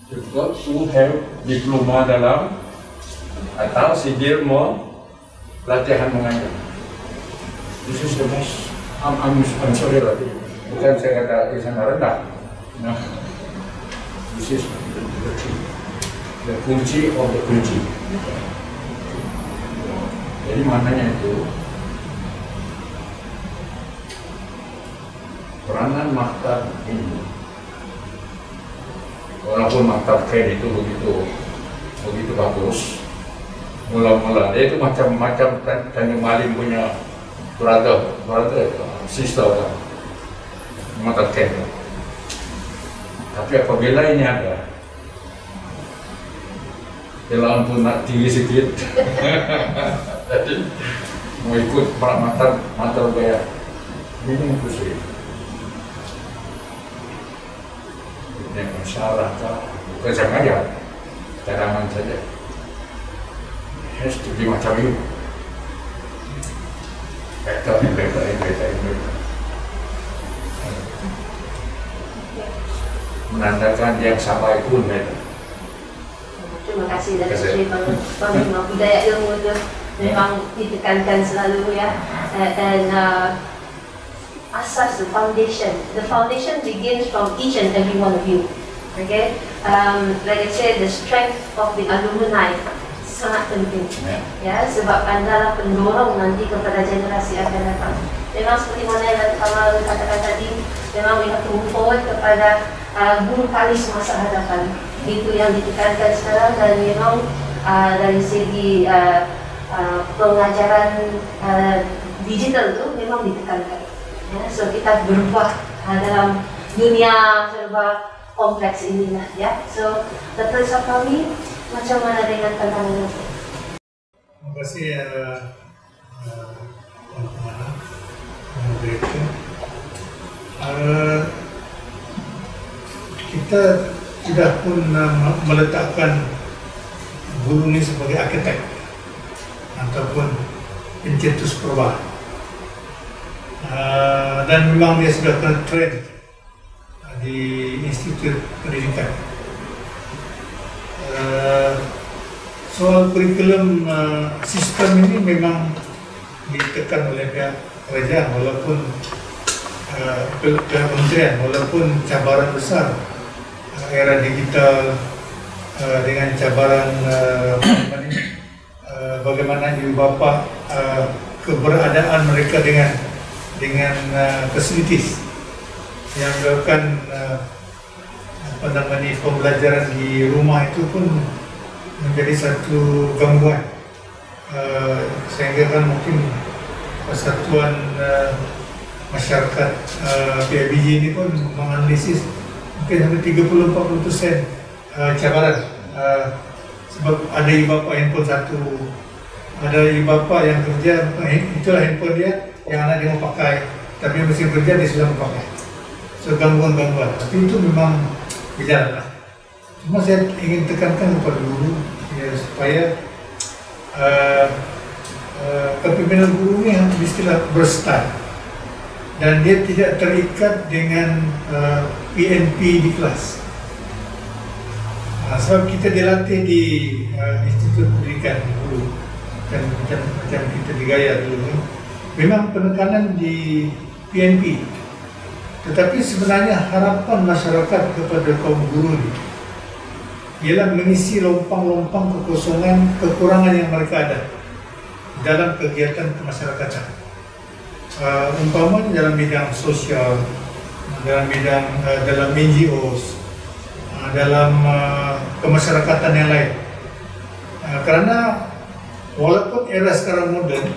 You got to have diploma dalam atau sijil latihan mengajar. This is the best. I'm sorry lah. Bukan saya kata di sana rendah. Nah, this is the key. The kunci of the kunci. Jadi maknanya itu peranan maktab ini, walaupun maktab kain itu begitu bagus, mula-mula dia itu macam-macam Tanjung Malim punya brother sister maktab kain. Tapi apabila ini ada, dia pun nak tinggi sedikit, jadi mau ikut mata gaya ini khusus. Ini masyarakat bukan sengaja, cadangan saja. Harus jadi macam itu. Better. Menandakan yang sampai pun better.
Terima kasih dari Sri Panglima. Budaya ilmu itu memang ditekankan selalu ya. Dan asas, the foundation begins from each and every one of you. Okay, like I said, the strength of the alumni sangat penting. Ya, sebab anda pendorong nanti kepada generasi akan datang. Memang seperti mana yang Kamal katakan tadi, memang we have to move forward kepada guru kalis masa hadapan. Itu yang ditekankan sekarang, dan memang dari segi pengajaran digital itu memang ditekankan. Ya, so kita berubah dalam dunia serba kompleks inilah ya. So Dr. Sapawi, macam mana dengan tantangan itu?
Terima kasih teman-teman direktur. Kita tidak pun meletakkan guru ini sebagai arkitek ataupun pencetus perubahan. Dan memang dia sudah kena trend di institut pendidikan. Soal kurikulum sistem ini memang ditekan oleh pihak kerajaan, walaupun pihak kementerian, walaupun cabaran besar era digital dengan cabaran bagaimana ibu bapa keberadaan mereka dengan fasilitas yang melakukan pembelajaran di rumah itu pun menjadi satu gangguan, sehingga kan mungkin Persatuan Masyarakat PIBG ini pun menganalisis mungkin sampai 30-40% cabaran, sebab ada ibu bapa handphone satu, ada ibu bapa yang kerja itulah handphone dia yang anak dia mau pakai, tapi mesin kerja dia sudah mau pakai. So gangguan-gangguan, tapi itu memang berjalan lah. Cuma saya ingin tekankan kepada guru ya, supaya kepimpinan guru ini istilah berstyle dan dia tidak terikat dengan PNP di kelas. Sebab kita dilatih di Institut Pendidikan dulu, dan macam kita digaya dulu, memang penekanan di PNP. Tetapi sebenarnya harapan masyarakat kepada kaum guru ini ialah mengisi lompang-lompang kekosongan, kekurangan yang mereka ada dalam kegiatan kemasyarakatan. Umpamanya dalam bidang sosial, dalam bidang dalam NGOs, dalam kemasyarakatan yang lain. Karena walaupun era sekarang moden,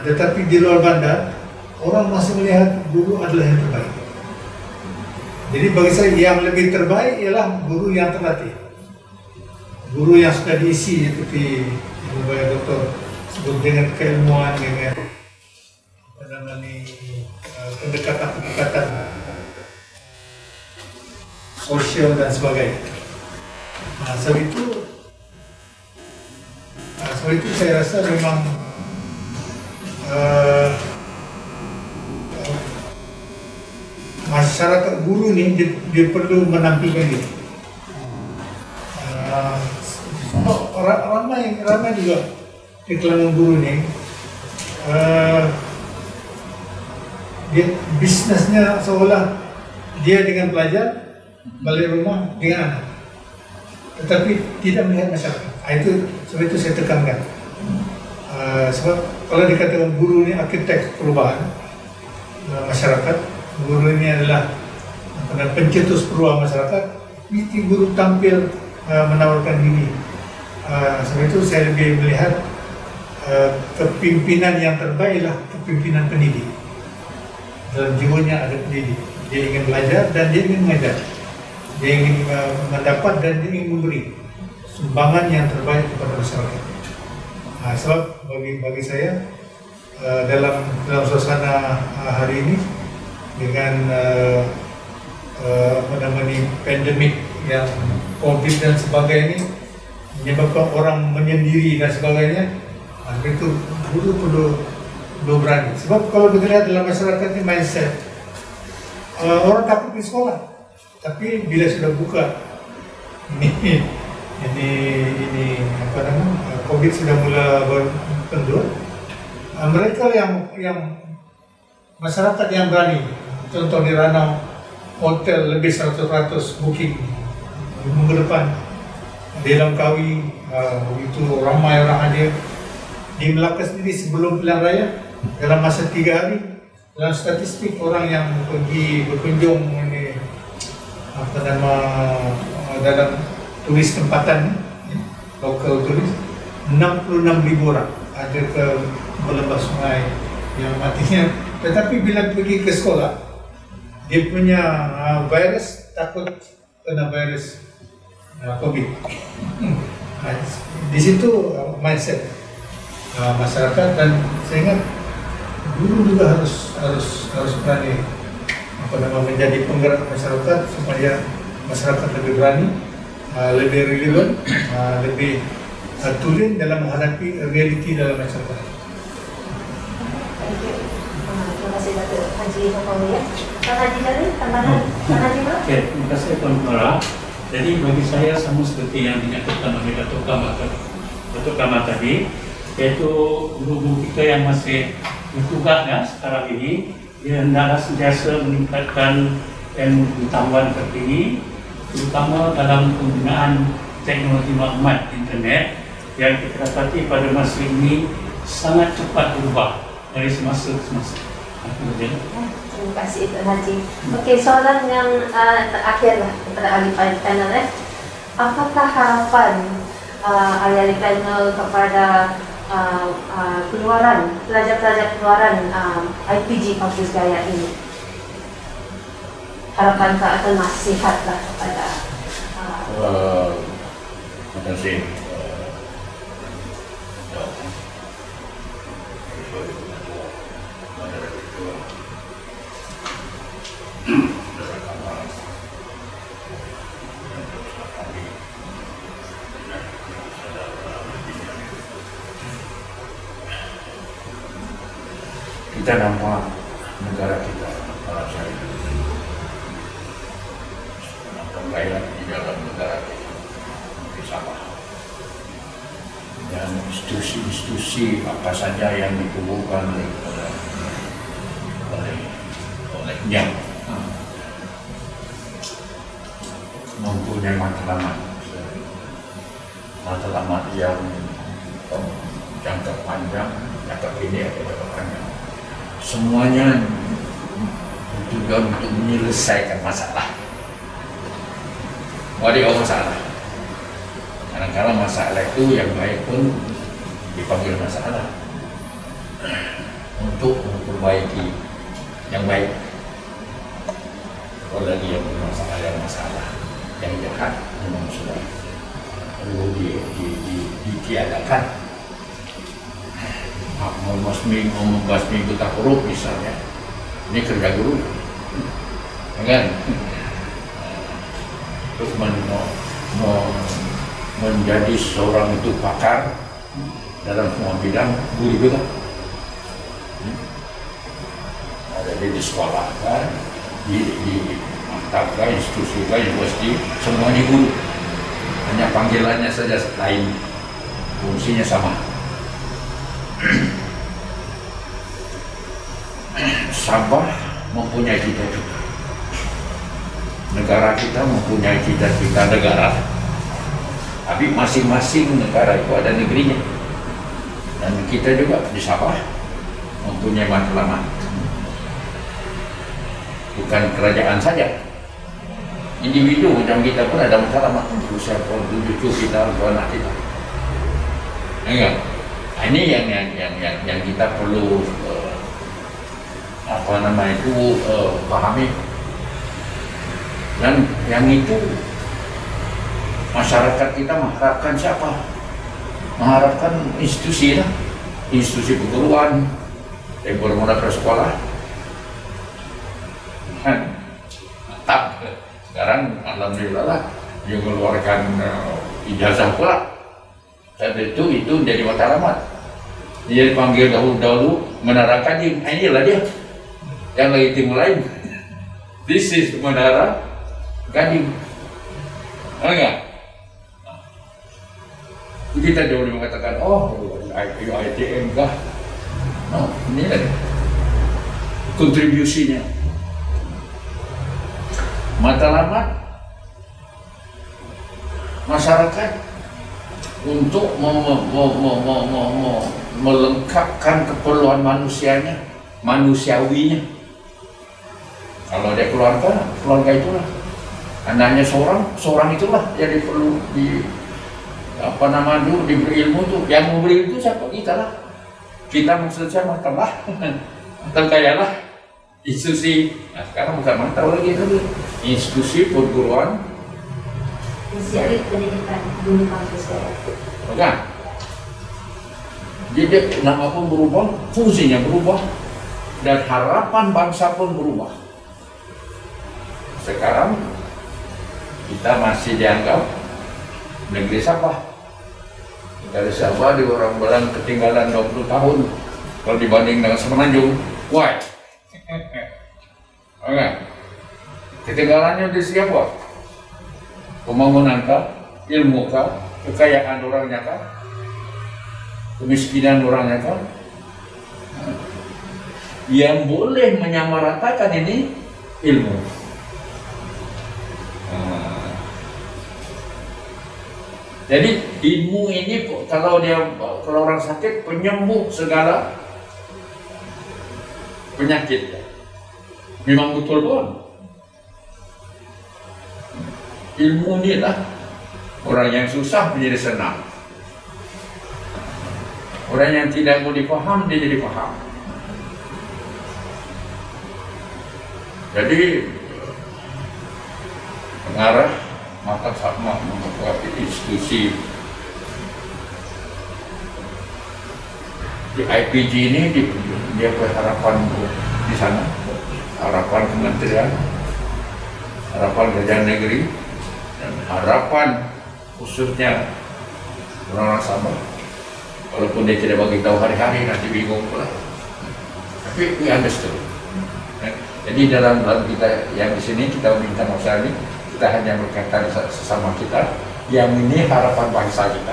tetapi di luar bandar orang masih melihat guru adalah yang terbaik. Jadi bagi saya yang lebih terbaik ialah guru yang terlatih, guru yang sudah diisi seperti yang Bapak Doktor sebut dengan keilmuan, dengan pendekatan sosial dan sebagainya. Sebab itu saya rasa memang masyarakat guru ni dia perlu menampilkan diri. Ramai juga di kalangan guru ni dia bisnesnya seolah dia dengan pelajar balik rumah dengan anak, tetapi tidak melihat masyarakat. Sebab itu saya tekankan. Sebab kalau dikatakan guru ni arkitek perubahan masyarakat, guru ini adalah pencetus perubahan masyarakat, mesti guru tampil menawarkan diri. Sebab itu saya lebih melihat kepimpinan yang terbaik adalah kepimpinan pendidik. Dalam jiwanya ada pendidik. Dia ingin belajar dan dia ingin mengajar. Dia ingin mendapat dan dia ingin memberi sumbangan yang terbaik kepada masyarakat. Sebab bagi saya dalam suasana hari ini dengan pandemik yang COVID dan sebagainya ini menyebabkan orang menyendiri dan sebagainya, itu guru perlu berani. Sebab kalau kita lihat dalam masyarakat ini mindset orang takut di sekolah, tapi bila sudah buka ini COVID sudah mulai berpendur, mereka yang masyarakat yang berani, contoh di Ranau hotel lebih 100% booking minggu depan, di Langkawi begitu ramai orang hadir. Di Melaka sendiri sebelum pilihan raya dalam masa 3 hari, dalam statistik orang yang pergi berkunjung ini dalam turis tempatan, lokal turis, 66,000 orang ada ke melebas sungai yang matinya. Tetapi bila pergi ke sekolah, dia punya virus, takut kena virus COVID. Di situ mindset masyarakat, dan saya ingat guru juga harus berani menjadi penggerak masyarakat supaya masyarakat lebih berani, lebih relevan, lebih tulen dalam menghadapi realiti dalam masyarakat.
Terima kasih Datuk Haji Jokowi. Pak Haji tadi tambahan, Pak Haji Mak?
Oke, terima kasih Tuan Nora. Jadi bagi saya sama seperti yang dinyatakan oleh Datuk Kamal tadi, yaitu guru-guru kita yang masih bertugasnya sekarang ini, dia hendaklah sentiasa meningkatkan ilmu pengetahuan terkini, terutama dalam penggunaan teknologi maklumat internet yang kita dapati pada masa ini sangat cepat berubah dari semasa ke semasa.
Terima kasih Tuan Haji. Okey, soalan yang terakhir lah kepada ahli panel. Apakah harapan ahli panel kepada pelajar-pelajar keluaran IPG Kampus Gaya ini? Harapan atau nasihat lah kepada
terima kasih. Kita nama negara kita, bangsa ini, rakyat di dalam negara kita bersama, dan institusi-institusi apa saja yang ditubuhkan olehnya mempunyai matlamat matlamat yang jangka panjang, jangka pendek atau jangka panjang. Semuanya tujuan untuk menyelesaikan masalah. Ada masalah. Kadang-kadang masalah itu yang baik pun dipanggil masalah untuk memperbaiki yang baik. Kalau lagi yang masalah yang jahat memang sudah perlu ditiadakan. Membasmi buta huruf misalnya, ini kerja guru, kan? Terus menjadi seorang itu pakar dalam semua bidang, guru juga. Ada di sekolah kan, di maktab kan, institusi kan, universiti, semuanya guru. Hanya panggilannya saja lain, fungsinya sama. Sabah mempunyai cita-cita. Negara kita mempunyai cita-cita negara. Tapi masing-masing negara itu ada negerinya. Dan kita juga di Sabah mempunyai matlamat. Bukan kerajaan saja. Individu macam kita pun ada matlamat untuk siapa, untuk cucu kita, untuk anak kita. Enggak? Ini yang kita perlu pahami. Dan yang itu masyarakat kita mengharapkan siapa? Mengharapkan institusi lah, institusi perguruan, yang bermula sekolah. Mantap. Sekarang alhamdulillah lah dia mengeluarkan ijazah pula. Saat itu jadi matlamat. Dia dipanggil dahulu Menara Kadin. Inilah dia yang lagi timur lain. This is Menara Kadin. Enggak? Kita dulu mengatakan, oh ITM kah? No, ini lagi kontribusinya. Matlamat masyarakat untuk melengkapkan keperluan manusiawinya. Kalau dia keluarga itulah. Anaknya seorang itulah jadi perlu diberi ilmu tuh. Yang memberi itu siapa? Kita lah. Kita maksudnya tambah terkayalah institusi. Nah, sekarang bukan mantau lagi dulu. Institusi perguruan.
Institusi pendidikan dunia sosial.
Bukan. Jadi nama pun berubah, fungsinya berubah, dan harapan bangsa pun berubah. Sekarang kita masih dianggap negeri Sabah. Dari Sabah di orang bilang ketinggalan 20 tahun kalau dibanding dengan Semenanjung. Why? Oke. Ketinggalannya di siapa? Pembangunan kah? Ilmu kah? Kekayaan orangnya kah? Kemiskinan orangnya kah? Yang boleh menyamaratakan ini ilmu. Jadi ilmu ini kalau orang sakit penyembuh segala penyakit. Memang betul pun. Ilmu ini lah orang yang susah menjadi senang. Orang yang tidak mau dipaham dia jadi paham. Jadi pengarah maka sama membuat institusi di IPG ini dia berharapan di sana, harapan kementerian, harapan kerajaan negeri, dan harapan khususnya orang-orang Sabah. Walaupun dia tidak bagi tahu hari-hari nanti bingung pula, tapi we understood. Jadi dalam kita yang di sini kita minta masalah ini. Kita hanya berkata sesama kita, yang ini harapan bangsa kita.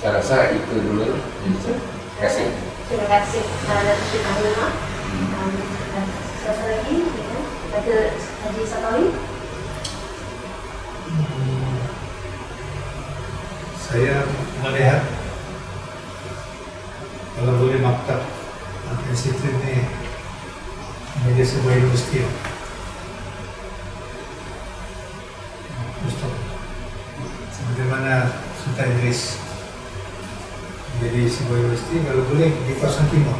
Saya rasa itu dulu. Terima kasih.
Terima kasih. Datuk Panglima. Siapa lagi? Ada Haji Satawi.
saya melihat kalau boleh maktab institut ini menjadi sebuah industri. Sebagaimana Sultan Idris menjadi sebuah industri, kalau boleh di kawasan timur,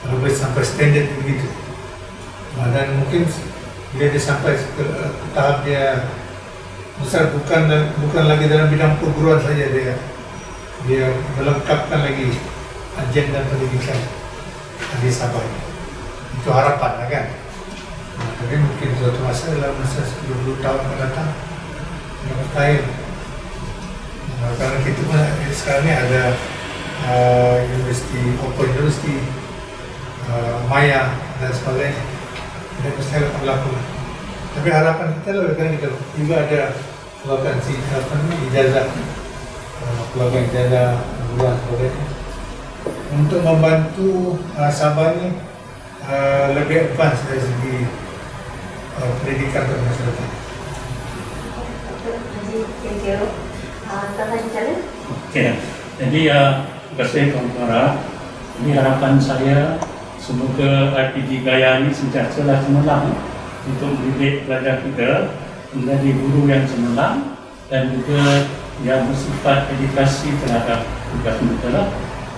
kalau boleh sampai standar begitu. Dan mungkin bila dia sampai ke tahap dia besar, bukan lagi dalam bidang perguruan saja, dia melengkapkan lagi agenda pendidikan di Sabah. Itu harapan, kan? Nah, tapi mungkin suatu masa dalam masa 20 tahun mendatang yang mustahil. Nah, karena kita sekarang ini ada Open University, Maya dan sebagainya. Tidak mustahil akan berlaku. Tapi harapan kita kan kita juga ada melakukan ijazah, melakukan ijazah bulan sebagainya untuk membantu Sabah ini lebih advance dari segi pendidikan untuk masa depan.
Okey, jadi terima kasih Tuan. Jadi harapan saya semoga RPG Gaya ini sentiasa cemerlang untuk mendidik pelajar kita menjadi guru yang cemerlang dan juga yang bersifat edukasi terhadap tugas mereka.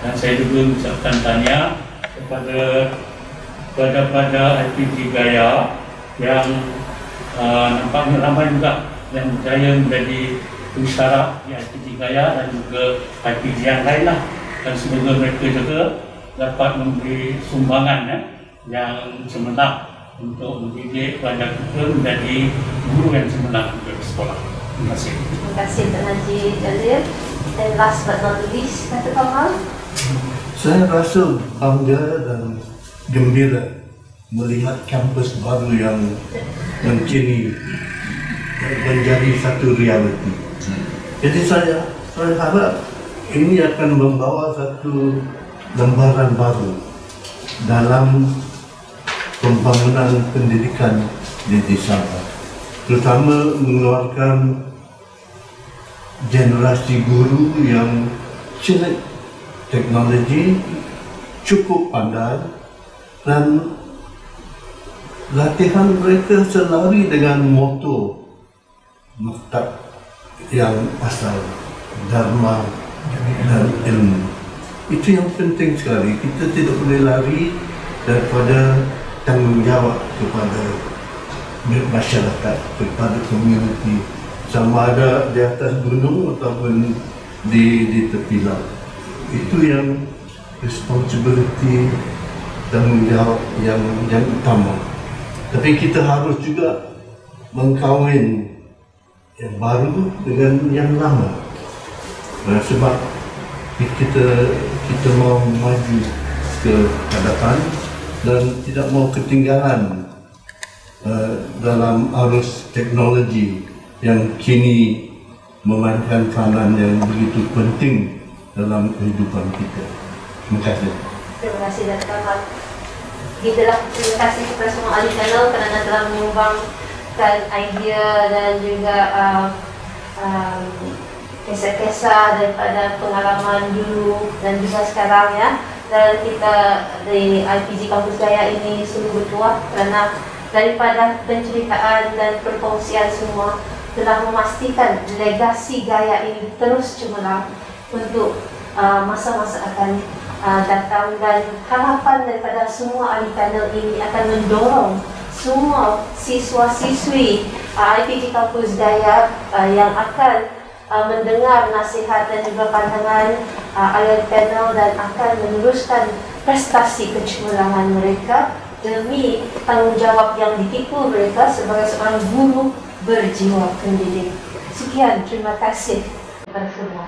Dan saya juga mengucapkan tanya kepada pelajar-pelajar RPG Gaya yang nampaknya ramai juga yang berjaya menjadi pensyarah di RPG Gaya dan juga RPG yang lain lah. Dan semoga mereka juga dapat memberi sumbangan yang cemerlang untuk mendidik pelajar kita menjadi guru yang cemerlang di sekolah. Terima kasih.
Terima kasih Tuan Haji Jalil. Dan last but not least, Kata Kamal.
Saya rasa bangga dan gembira melihat kampus baru yang kini menjadi satu realiti. Jadi saya harap ini akan membawa satu lembaran baru dalam pembangunan pendidikan di Sabah, terutama mengeluarkan generasi guru yang celik, teknologi, cukup pandai, dan latihan mereka selari dengan moto maktab yang asal dharma dan ilmu. Itu yang penting sekali. Kita tidak boleh lari daripada tanggungjawab kepada masyarakat, kepada komuniti, sama ada di atas gunung ataupun di tepi laut. Itu yang responsibility, tanggungjawab yang utama. Tapi kita harus juga mengkawin yang baru dengan yang lama. Sebab kita mau maju ke hadapan dan tidak mau ketinggalan dalam arus teknologi yang kini memainkan peranan yang begitu penting dalam kehidupan kita. Terima kasih.
Terima kasih Datuk Kamal. Itulah terima kasih kepada semua ahli panel kerana telah menyumbangkan idea dan juga kisah-kisah daripada pengalaman dulu dan juga sekarang ya. Dan kita di RPG Kampus Gaya ini sungguh bertuah kerana daripada penceritaan dan perkongsian semua telah memastikan legasi Gaya ini terus cemerlang untuk masa-masa akan datang, dan harapan daripada semua ahli panel ini akan mendorong semua siswa-siswi RPG Kampus Gaya yang akan mendengar nasihat dan juga pandangan ahli panel dan akan meneruskan prestasi kecemerlangan mereka demi tanggungjawab yang dipikul mereka sebagai seorang guru berjiwa pendidik. Sekian, terima kasih kepada semua.